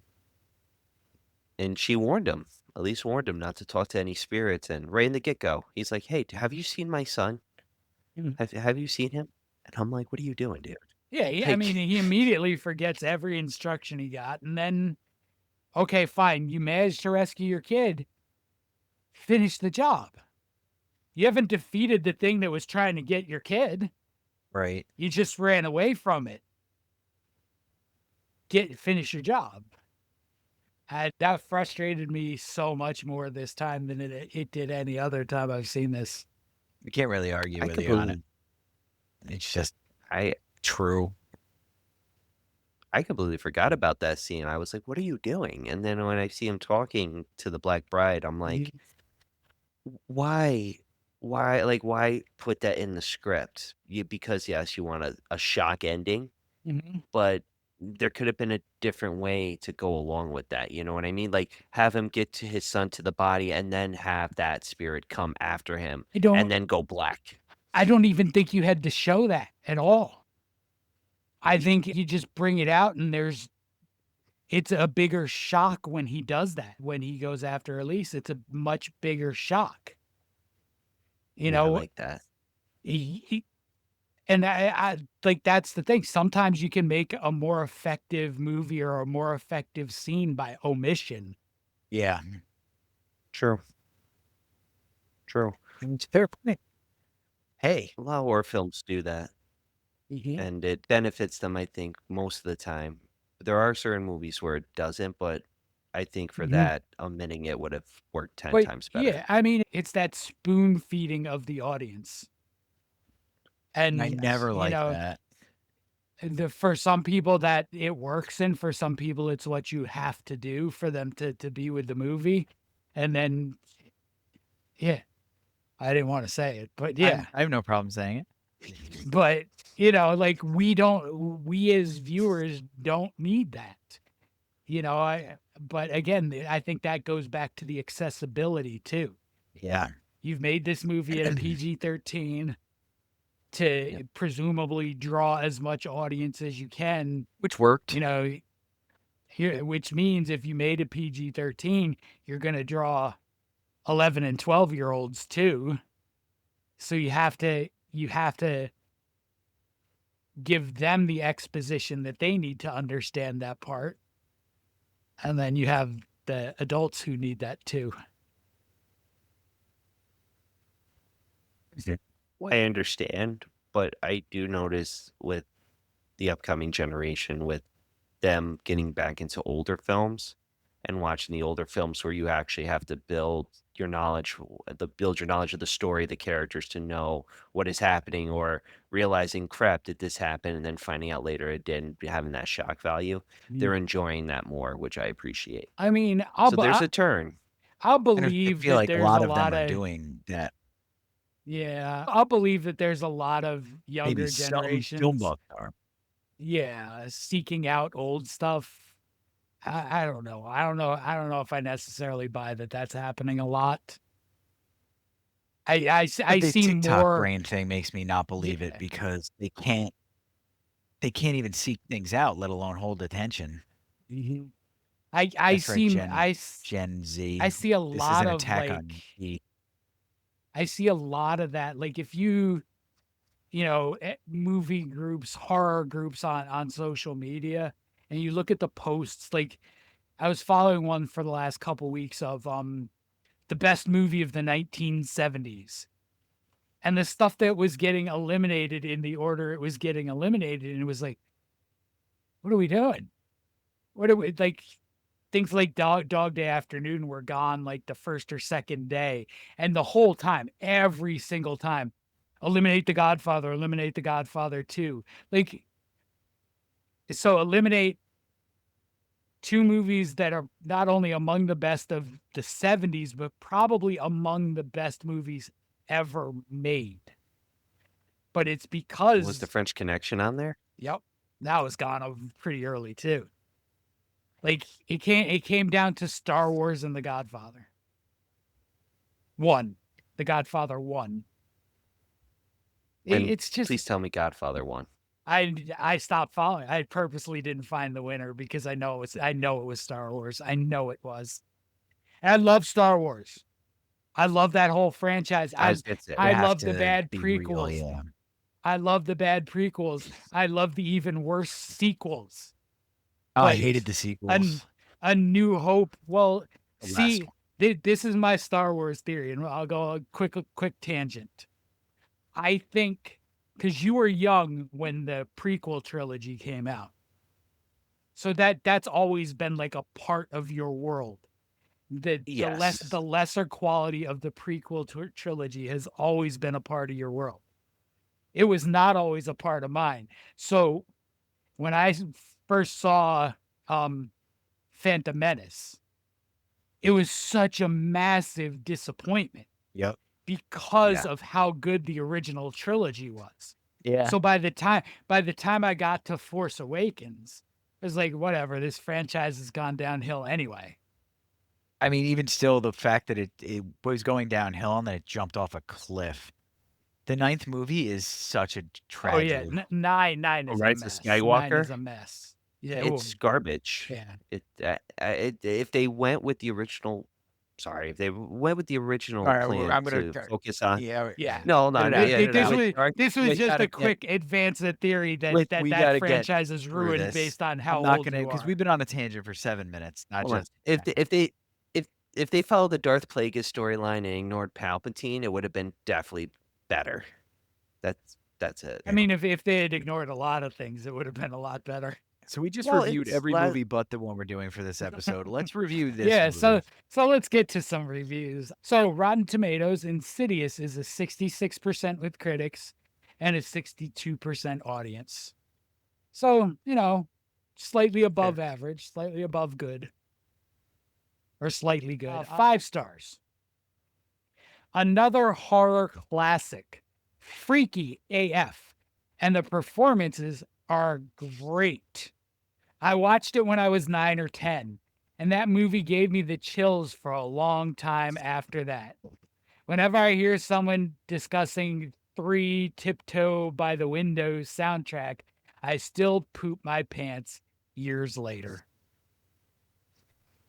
And she warned him, Elise warned him not to talk to any spirits. And right in the get go, he's like, "Hey, have you seen my son? Have you seen him?" And I'm like, "What are you doing, dude?" Yeah, I Like, mean, he immediately forgets every instruction he got, and then, okay, fine, you managed to rescue your kid. Finish the job. You haven't defeated the thing that was trying to get your kid. Right. You just ran away from it. Finish your job. That frustrated me so much more this time than it did any other time I've seen this. We can't really argue I with you on it. completely, It's just I, true. I completely forgot about that scene. I was like, "What are you doing?" And then when I see him talking to the Black Bride, I'm like, "Why, why put that in the script?" Because yes, you want a shock ending, Mm-hmm. but there could have been a different way to go along with that. You know what I mean? Like have him get to his son to the body, and then have that spirit come after him, I and don't. then go black. I don't even think you had to show that at all. I think you just bring it out, and it's a bigger shock when he does that. When he goes after Elise, it's a much bigger shock. You Yeah, I know, like that. he and I like that's the thing. Sometimes you can make a more effective movie or a more effective scene by omission. Yeah. True. True. It's a fair point. Hey. A lot of horror films do that, Mhm. and it benefits them, I think, most of the time. There are certain movies where it doesn't, but I think for Mhm. that, omitting it would have worked 10 But times better. yeah, I mean, it's that spoon feeding of the audience. I And, never you like know, that. for some people that it works, and for some people it's what you have to do for them to be with the movie. And then, yeah, I didn't want to say it, but yeah, I have no problem saying it. but like we as viewers don't need that. But again, I think that goes back to the accessibility too. Yeah. You've made this movie at a PG-13 Yep. to presumably draw as much audience as you can, Which worked. here, which means if you made a PG-13, you're going to draw 11 and 12-year-olds too. So you have to give them the exposition that they need to understand that part. And then you have the adults who need that too. I understand, but I do notice with the upcoming generation, with them getting back into older films and watching the older films where you actually have to build your knowledge of the story, the characters to know what is happening, or realizing, crap, did this happen? And then finding out later it didn't, having that shock value. They're enjoying that more, which I appreciate. I mean, So there's a turn. I'll And I believe feel that like a there's a lot of them lot are of doing that. yeah, I'll believe that there's a lot of Maybe younger some film generations, buffs are. yeah, seeking out old stuff. I don't know. I don't know if I necessarily buy that that's happening a lot. I But the see TikTok more. brain thing makes me not believe it Yeah. because they can't even seek things out, let alone hold attention. Mhm. I That's right, see I s- Gen Z. I see a This is lot an of attack on like me. I see a lot of that. Like if movie groups, horror groups on social media, and you look at the posts, like I was following one for the last couple weeks of the best movie of the 1970s. And the stuff that was getting eliminated in the order it was getting eliminated, and it was like, what are we doing? What are we like? things like Dog Day Afternoon were gone like the first or second day. And the whole time, every single time, eliminate the Godfather 2. Like, so eliminate two movies that are not only among the best of the 70s, but probably among the best movies ever made. But it's because Was the French Connection on there? Yep. That was gone pretty early too. Like it came down to Star Wars and The Godfather. The Godfather 1. And It's just please tell me Godfather won. I stopped following. I purposely didn't find the winner because I know it was Star Wars. I know it was. And I love Star Wars. I love that whole franchise. I That's it. I You have love the to bad be real, prequels. yeah. I love the bad prequels. I love the even worse sequels. Oh, I But hated the sequels. A New Hope. Well, The last see, this is my Star Wars theory, and I'll go a quick tangent. I think because you were young when the prequel trilogy came out, so that's always been like a part of your world. Yes. The lesser quality of the prequel trilogy has always been a part of your world. It was not always a part of mine. So when I first saw Phantom Menace, it was such a massive disappointment Yep. because Yeah. of how good the original trilogy was. Yeah. So by the time I got to Force Awakens, it was like, whatever, this franchise has gone downhill anyway. I mean, even still, the fact that it was going downhill and then it jumped off a cliff. The 9th movie is such a tragedy. Oh yeah, nine is a Rise of mess. Skywalker? 9 is a mess. Yeah, It's garbage. yeah. If they went with the original, if they went with the original All right, plan I'm gonna to focus on. yeah. Yeah. No, Get it no, out, yeah, get it out. This was We just gotta a get quick advance of theory that we that gotta get franchise is through ruined this. based on how I'm not old gonna you because are. we've been on a tangent for 7 minutes, not hold on. just If they followed the Darth Plagueis storyline and ignored Palpatine, it would have been definitely better. That's it. I mean, if they had ignored a lot of things, it would have been a lot better. So we just Well, reviewed it's every la- movie but the one we're doing for this episode. Let's review this Yeah, movie. so let's get to some reviews. So Rotten Tomatoes, Insidious is a 66% with critics and a 62% audience. So, slightly above average, slightly above good. Or slightly good. 5 stars. Another horror classic. Freaky AF. And the performances are great. I watched it when I was 9 or 10, and that movie gave me the chills for a long time after that. Whenever I hear someone discussing 3 Tiptoe by the Window soundtrack, I still poop my pants years later.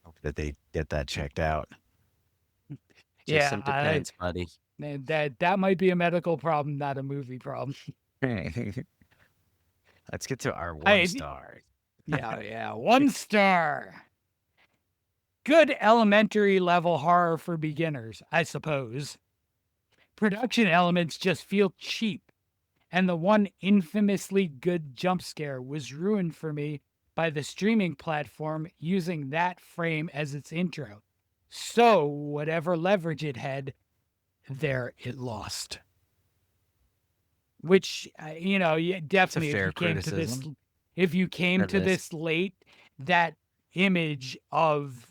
Hope that they get that checked out. Just some depends, buddy. That might be a medical problem, not a movie problem. Let's get to our Hey, 1 star. Yeah, 1 star. Good elementary level horror for beginners, I suppose. Production elements just feel cheap, and the one infamously good jump scare was ruined for me by the streaming platform using that frame as its intro. So, whatever leverage it had, there it lost. Which, definitely, fair if you came to this, criticism. if you came to It is. this late, that image of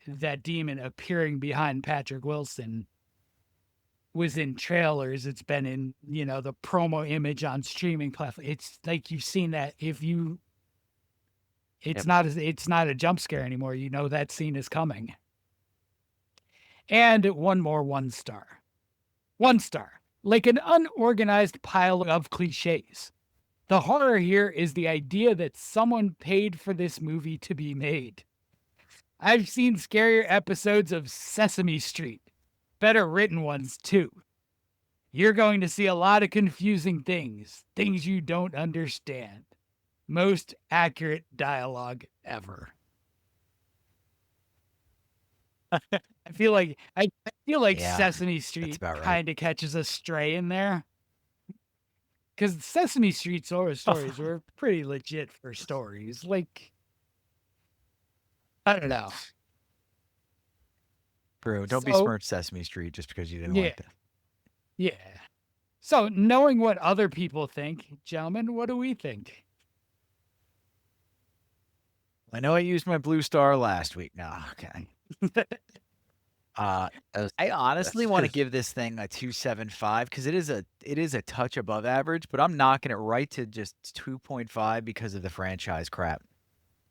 that demon appearing behind Patrick Wilson was in trailers. It's been in, the promo image on streaming platform. It's like you've seen that. It's Yep. not a jump scare anymore. You know that scene is coming. And 1 star. 1 star. Like an unorganized pile of cliches. The horror here is the idea that someone paid for this movie to be made. I've seen scarier episodes of Sesame Street. Better written ones, too. You're going to see a lot of confusing things you don't understand. Most accurate dialogue ever. I feel like Yeah, Sesame Street about right. kind of catches a stray in there. Because Sesame Street's horror stories were pretty legit for stories. Like, I don't know. True. Don't So- besmirch Sesame Street just because you didn't Yeah. like that. Yeah. So, knowing what other people think, gentlemen, what do we think? I know I used my blue star last week. No, okay. That was- I honestly that's- want to give this thing a 2.75 because it is a touch above average, but I'm knocking it right to just 2.5 because of the franchise crap.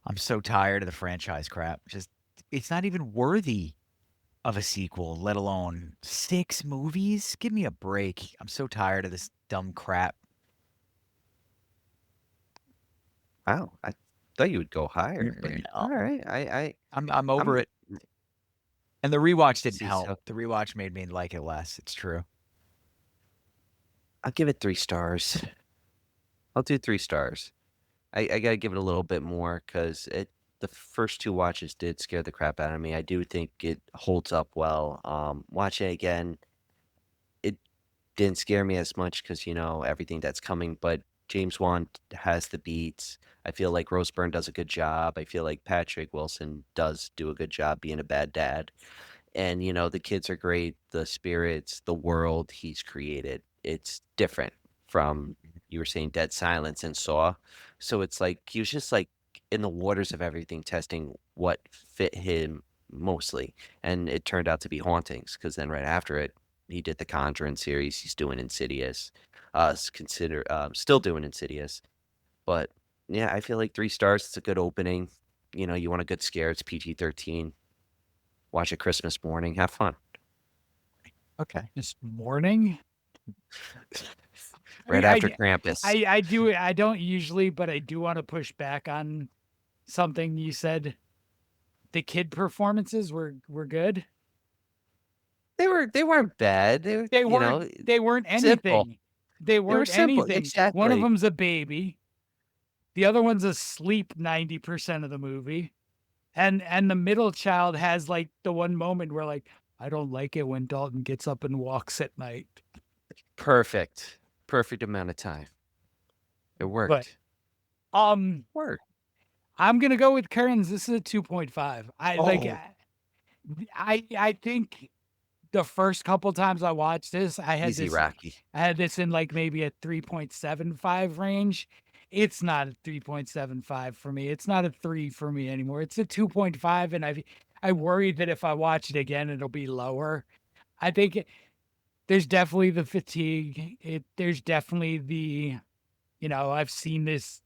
I'm so tired of the franchise crap. Just it's not even worthy of a sequel, let alone 6 movies. Give me a break. I'm so tired of this dumb crap. Wow, I thought you would go higher. But No. all right, I'm over it. And the rewatch didn't See, help. so- The rewatch made me like it less. It's true. I'll give it 3 stars. I'll do 3 stars. I gotta give it a little bit more because the first 2 watches did scare the crap out of me. I do think it holds up well. Watching it again, it didn't scare me as much because everything that's coming. But James Wan has the beats. I feel like Rose Byrne does a good job. I feel like Patrick Wilson does do a good job being a bad dad. And the kids are great. The spirits, the world he's created, it's different from you were saying Dead Silence and Saw. So it's like he was just like in the waters of everything, testing what fit him mostly, and it turned out to be Hauntings. Because then right after it, he did the Conjuring series. He's doing Insidious. Still doing Insidious, but yeah, I feel like 3 stars. It's a good opening. You want a good scare. It's PG-13. Watch it Christmas morning. Have fun. Okay. This morning? Right I- after Krampus. I do. I don't usually, but I do want to push back on something you said. The kid performances were good. They weren't bad. They weren't. They weren't anything. simple. They were weren't simple, anything. One exactly. of them's a baby. The other one's asleep 90% of the movie, and the middle child has like the one moment where like I don't like it when Dalton gets up and walks at night. Perfect amount of time. It worked. Worked. I'm gonna go with Kearns. This is a 2.5. Oh. I think the first couple times I watched this, I had Easy, this Rocky. I had this in like maybe a 3.75 range. It's not a 3.75 for me. It's not a 3 for me anymore. It's a 2.5, and I worry that if I watch it again, it'll be lower. I think there's definitely the fatigue. There's definitely the, I've seen this.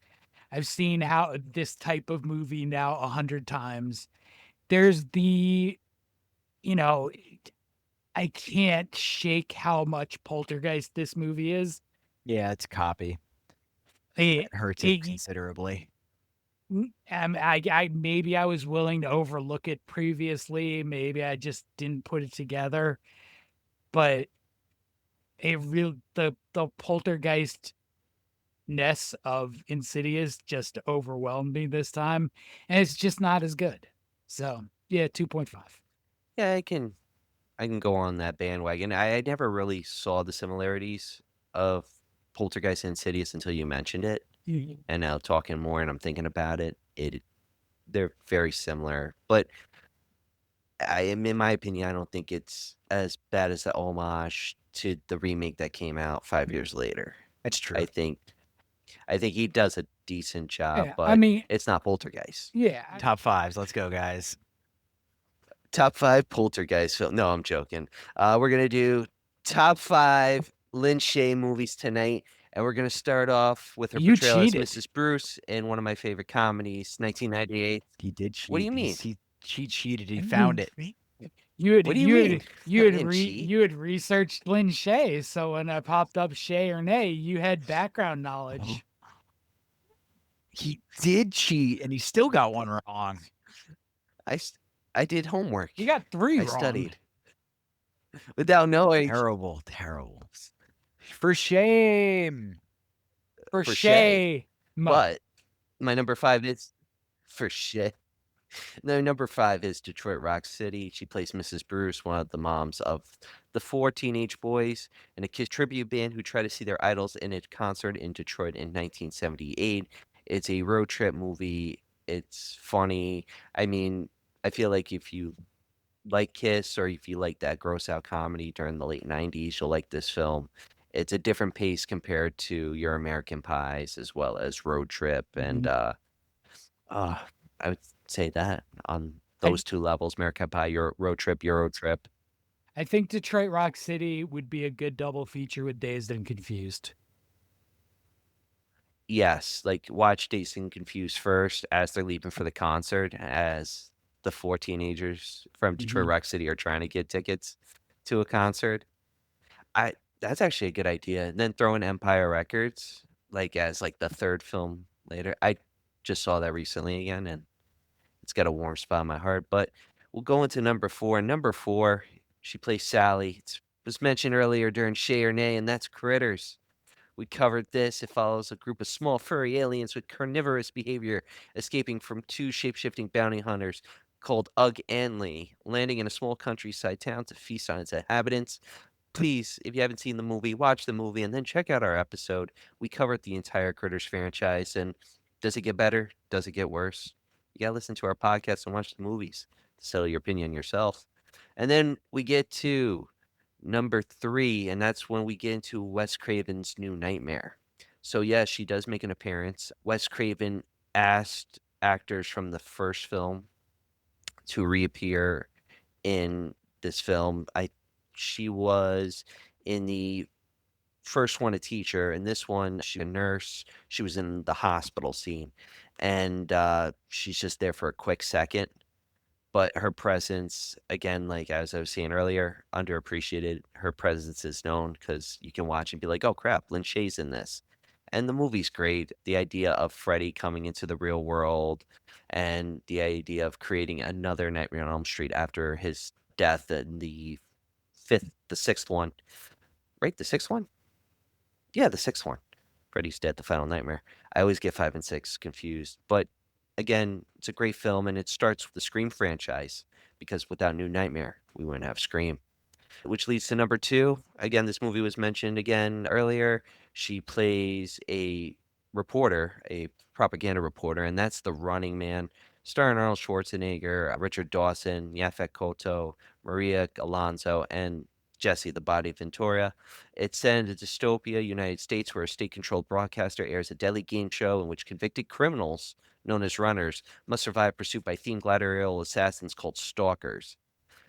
I've seen how this type of movie now 100 times. There's the, I can't shake how much Poltergeist this movie is. Yeah, it's a copy. It It hurts it considerably. I maybe I was willing to overlook it previously. Maybe I just didn't put it together. But the poltergeist ness of Insidious just overwhelmed me this time, and it's just not as good. So yeah, 2.5. Yeah, I can go on that bandwagon. I never really saw the similarities of Poltergeist and Insidious until you mentioned it. And now talking more and I'm thinking about it, they're very similar. But in my opinion, I don't think it's as bad as the homage to the remake that came out 5 years later. It's true. I think he does a decent job, Yeah, but I mean, it's not Poltergeist. yeah, Top 5s. Let's go, guys. Top 5 Poltergeist film. No, I'm joking. We're gonna do top 5 Lynn Shay movies tonight, and we're gonna start off with her You portrayal as cheated. Mrs. Bruce in one of my favorite comedies, 1998. He did cheat. What do you mean? He cheated. He found it. You had What do you mean? you I had didn't cheat. you had researched Lynn Shay, so when I popped up Shay or Nay, you had background knowledge. He did cheat, and he still got one wrong. I did homework. You got 3 I wrong. studied without knowing. Terrible, terrible. For shame. For For Shay. But my number 5 is for shit. No, number 5 is Detroit Rock City. She plays Mrs. Bruce, one of the moms of the 4 teenage boys in a Kiss tribute band who try to see their idols in a concert in Detroit in 1978. It's a road trip movie. It's funny. I mean, I feel like if you like Kiss or if you like that gross out comedy during the late 90s, you'll like this film. It's a different pace compared to your American Pies as well as Road Trip and Mhm. uh I would say that on I those two levels, American Pie, your Road Trip, Euro Trip. I think Detroit Rock City would be a good double feature with Dazed and Confused. Yes, like watch Dazed and Confused first as they're leaving for the concert, as the four teenagers from Detroit Mhm. Rock City are trying to get tickets to a concert. I That's actually a good idea. And then throw in Empire Records, like as like the third film later. I just saw that recently again, and it's got a warm spot in my heart. But we'll go into number four. Number four, she plays Sally. It was mentioned earlier during Shay or Nay, and that's Critters. We covered this. It follows a group of small furry aliens with carnivorous behavior escaping from two shape-shifting bounty hunters called Ugg and Lee, landing in a small countryside town to feast on its inhabitants. Please, if you haven't seen the movie, watch the movie and then check out our episode. We covered the entire Critters franchise, and does it get better? Does it get worse? You gotta listen to our podcast and watch the movies to settle your opinion yourself. And then we get to number three, and that's when we get into Wes Craven's New Nightmare. So yes, she does make an appearance. Wes Craven asked actors from the first film to reappear in this film. She was in the first one a teacher, and this one she a nurse. She was in the hospital scene, and she's just there for a quick second. But her presence, again, like as I was saying earlier, underappreciated. Her presence is known because you can watch and be like, "Oh crap, Lynn Shay's in this," and the movie's great. The idea of Freddy coming into the real world, and the idea of creating another Nightmare on Elm Street after his death in the sixth one, right? The sixth one, yeah, the sixth one. Freddy's Dead, The Final Nightmare. I always get 5 and 6 confused, but again, it's a great film, and it starts with the Scream franchise, because without New Nightmare, we wouldn't have Scream. Which leads to number two. Again, this movie was mentioned again earlier. She plays a reporter, a propaganda reporter, and that's The Running Man, starring Arnold Schwarzenegger, Richard Dawson, Yaphet Kotto, Maria Alonso, and Jesse, the Body Ventura. It's set in a dystopia, United States, where a state-controlled broadcaster airs a deadly game show in which convicted criminals, known as runners, must survive pursuit by themed gladiatorial assassins called stalkers.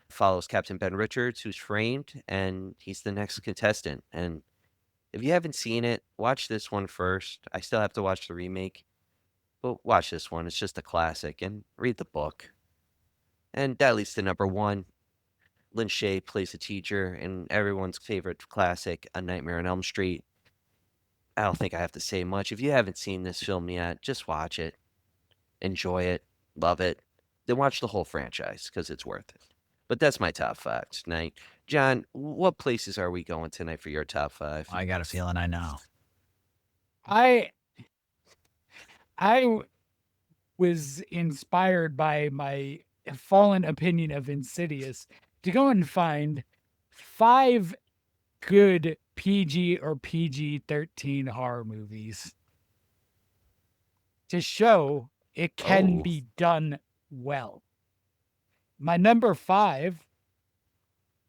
Follows Captain Ben Richards, who's framed, and he's the next contestant. And if you haven't seen it, watch this one first. I still have to watch the remake, but watch this one. It's just a classic, and read the book. And that leads to number one. Lynn Shay plays a teacher in everyone's favorite classic, A Nightmare on Elm Street. I don't think I have to say much. If you haven't seen this film yet, just watch it, enjoy it, love it. Then watch the whole franchise because it's worth it. But that's my top five tonight. John, what places are we going tonight for your top five? I got a feeling I know. I I was inspired by my fallen opinion of Insidious to go and find 5 good PG or PG-13 horror movies to show it can Oh, be done well. My number 5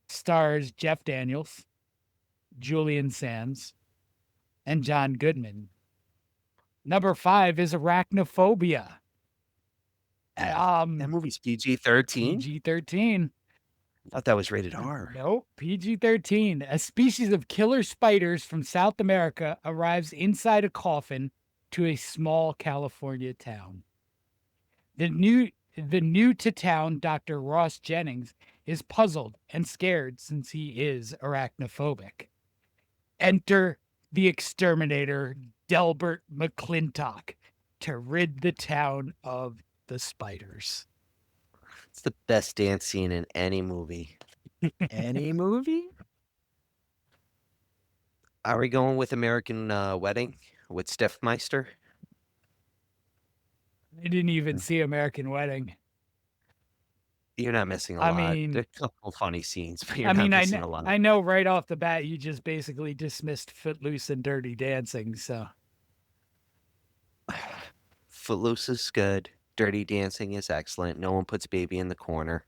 stars Jeff Daniels, Julian Sands, and John Goodman. Number 5 is Arachnophobia. that movie's PG-13? PG-13. I thought that was rated R. Nope, PG-13. A species of killer spiders from South America arrives inside a coffin to a small California town. The new to town Dr. Ross Jennings is puzzled and scared since he is arachnophobic. Enter the exterminator Delbert McClintock to rid the town of the spiders. It's the best dance scene in any movie. Any movie? Are we going with American Wedding with Steph Meister? I didn't even see American Wedding. You're not missing a I lot. mean, There's a couple funny scenes, but you're I not mean, missing a lot. I know right off the bat you just basically dismissed Footloose and Dirty Dancing. So Footloose is good. Dirty Dancing is excellent. No one puts baby in the corner.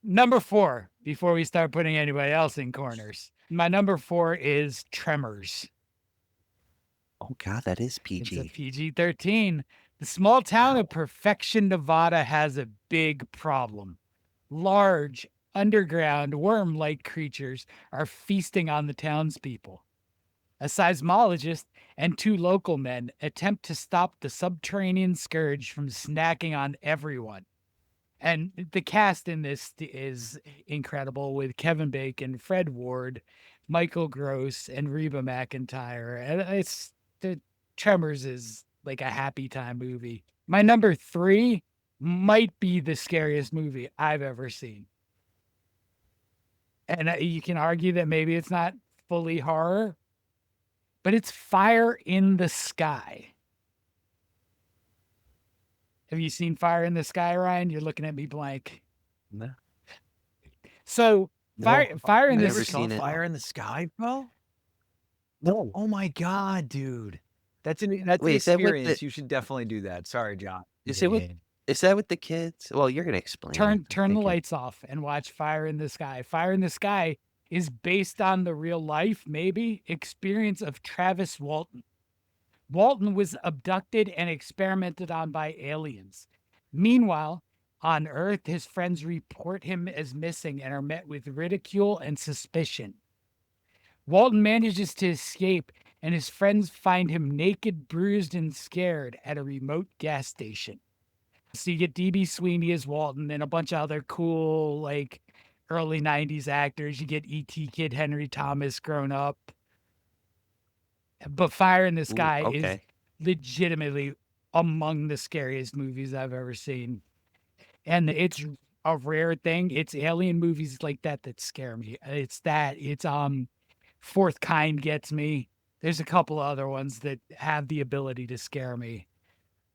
Number 4, before we start putting anybody else in corners. My number 4 is Tremors. Oh God, that is It's a PG. PG-13. The small town of Perfection, Nevada has a big problem. Large, underground, worm-like creatures are feasting on the townspeople. A seismologist and 2 local men attempt to stop the subterranean scourge from snacking on everyone. And the cast in this is incredible, with Kevin Bacon, Fred Ward, Michael Gross, and Reba McEntire. And the Tremors is like a happy time movie. My number 3 might be the scariest movie I've ever seen. And you can argue that maybe it's not fully horror, but it's Fire in the Sky. Have you seen Fire in the Sky, Ryan? You're looking at me blank. No. So Fire in I've the never Sky. seen it. Fire in the Sky, bro? No. Oh my God, dude. That's an Wait, an is that with experience. the- You should definitely do that. Sorry, John. Is it with- Is that with the kids? Well, you're gonna explain. it, I'm Turn the thinking. lights off and watch Fire in the Sky. Fire in the Sky is based on the real life, maybe, experience of Travis Walton. Walton was abducted and experimented on by aliens. Meanwhile, on Earth, his friends report him as missing and are met with ridicule and suspicion. Walton manages to escape, and his friends find him naked, bruised, and scared at a remote gas station. So you get D.B. Sweeney as Walton and a bunch of other cool, like, early 90s actors. You get E.T. Kid Henry Thomas grown up. But Fire in the Sky is okay. legitimately among the scariest movies I've ever seen. And it's a rare thing. It's alien movies like that that scare me. It's Fourth Kind gets me. There's a couple other ones that have the ability to scare me.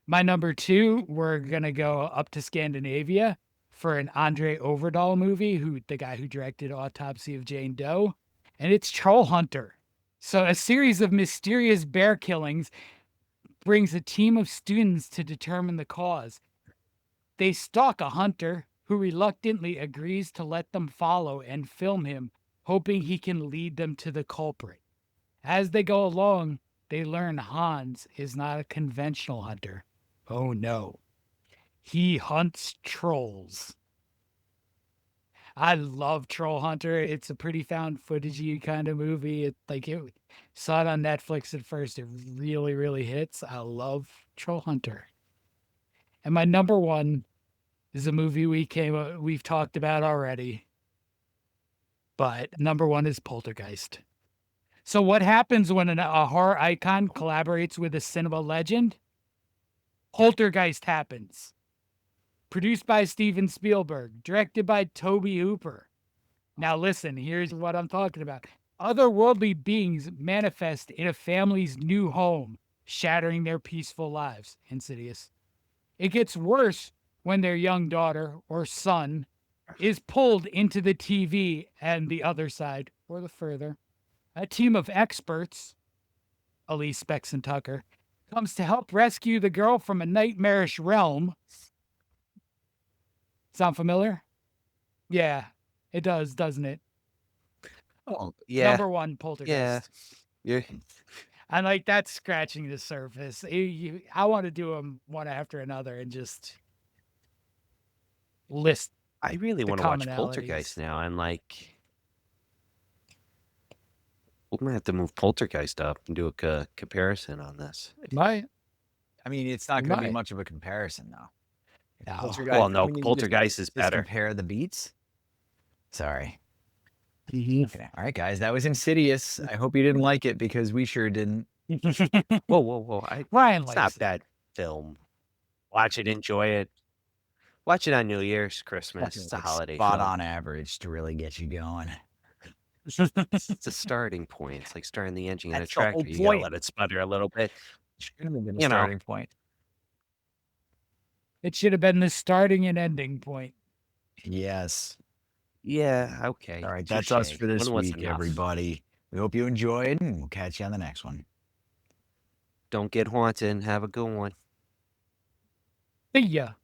My number 2, we're going to go up to Scandinavia for an Andre Overdahl movie, the guy who directed Autopsy of Jane Doe, and it's Troll Hunter. So a series of mysterious bear killings brings a team of students to determine the cause. They stalk a hunter who reluctantly agrees to let them follow and film him, hoping he can lead them to the culprit. As they go along, they learn Hans is not a conventional hunter. Oh no. He hunts trolls. I love Troll Hunter. It's a pretty found footagey kind of movie. Saw it on Netflix at first. It really, really hits. I love Troll Hunter. And my number 1 is a movie we've talked about already. But number 1 is Poltergeist. So what happens when a horror icon collaborates with a cinema legend? Poltergeist happens. Produced by Steven Spielberg, directed by Tobe Hooper. Now listen, here's what I'm talking about. Otherworldly beings manifest in a family's new home, shattering their peaceful lives. Insidious. It gets worse when their young daughter or son is pulled into the TV and the other side, or the further. A team of experts, Elise Spexon Tucker, comes to help rescue the girl from a nightmarish realm. Sound familiar? Yeah, it does, doesn't it? Oh, yeah. Number 1, Poltergeist. You're- And like that's scratching the surface. I want to do them one after another and just list. I really The want to watch commonalities. Poltergeist now, and like, we're gonna have to move Poltergeist up and do a comparison on this. Right. I mean, it's not going to be Might. much of a comparison, though. No. Well, no, we need to Poltergeist is just better. compare the beats. Sorry. Okay. All right, guys. That was Insidious. I hope you didn't like it because we sure didn't. Whoa! Ryan It's likes not it. bad film. Watch it, enjoy it. Watch it on New Year's, Christmas. It's a Like holiday spot film. on average to really get you going. It's a starting point. It's like starting the engine in a That's the whole tractor. You gotta point. let it sputter a little bit. Should have been You a know. starting point. It should have been the starting and ending point. Yes. Yeah, okay. All right, that's us touche. for this One was week, enough. everybody. We hope you enjoyed, and we'll catch you on the next one. Don't get haunted and have a good one. See ya.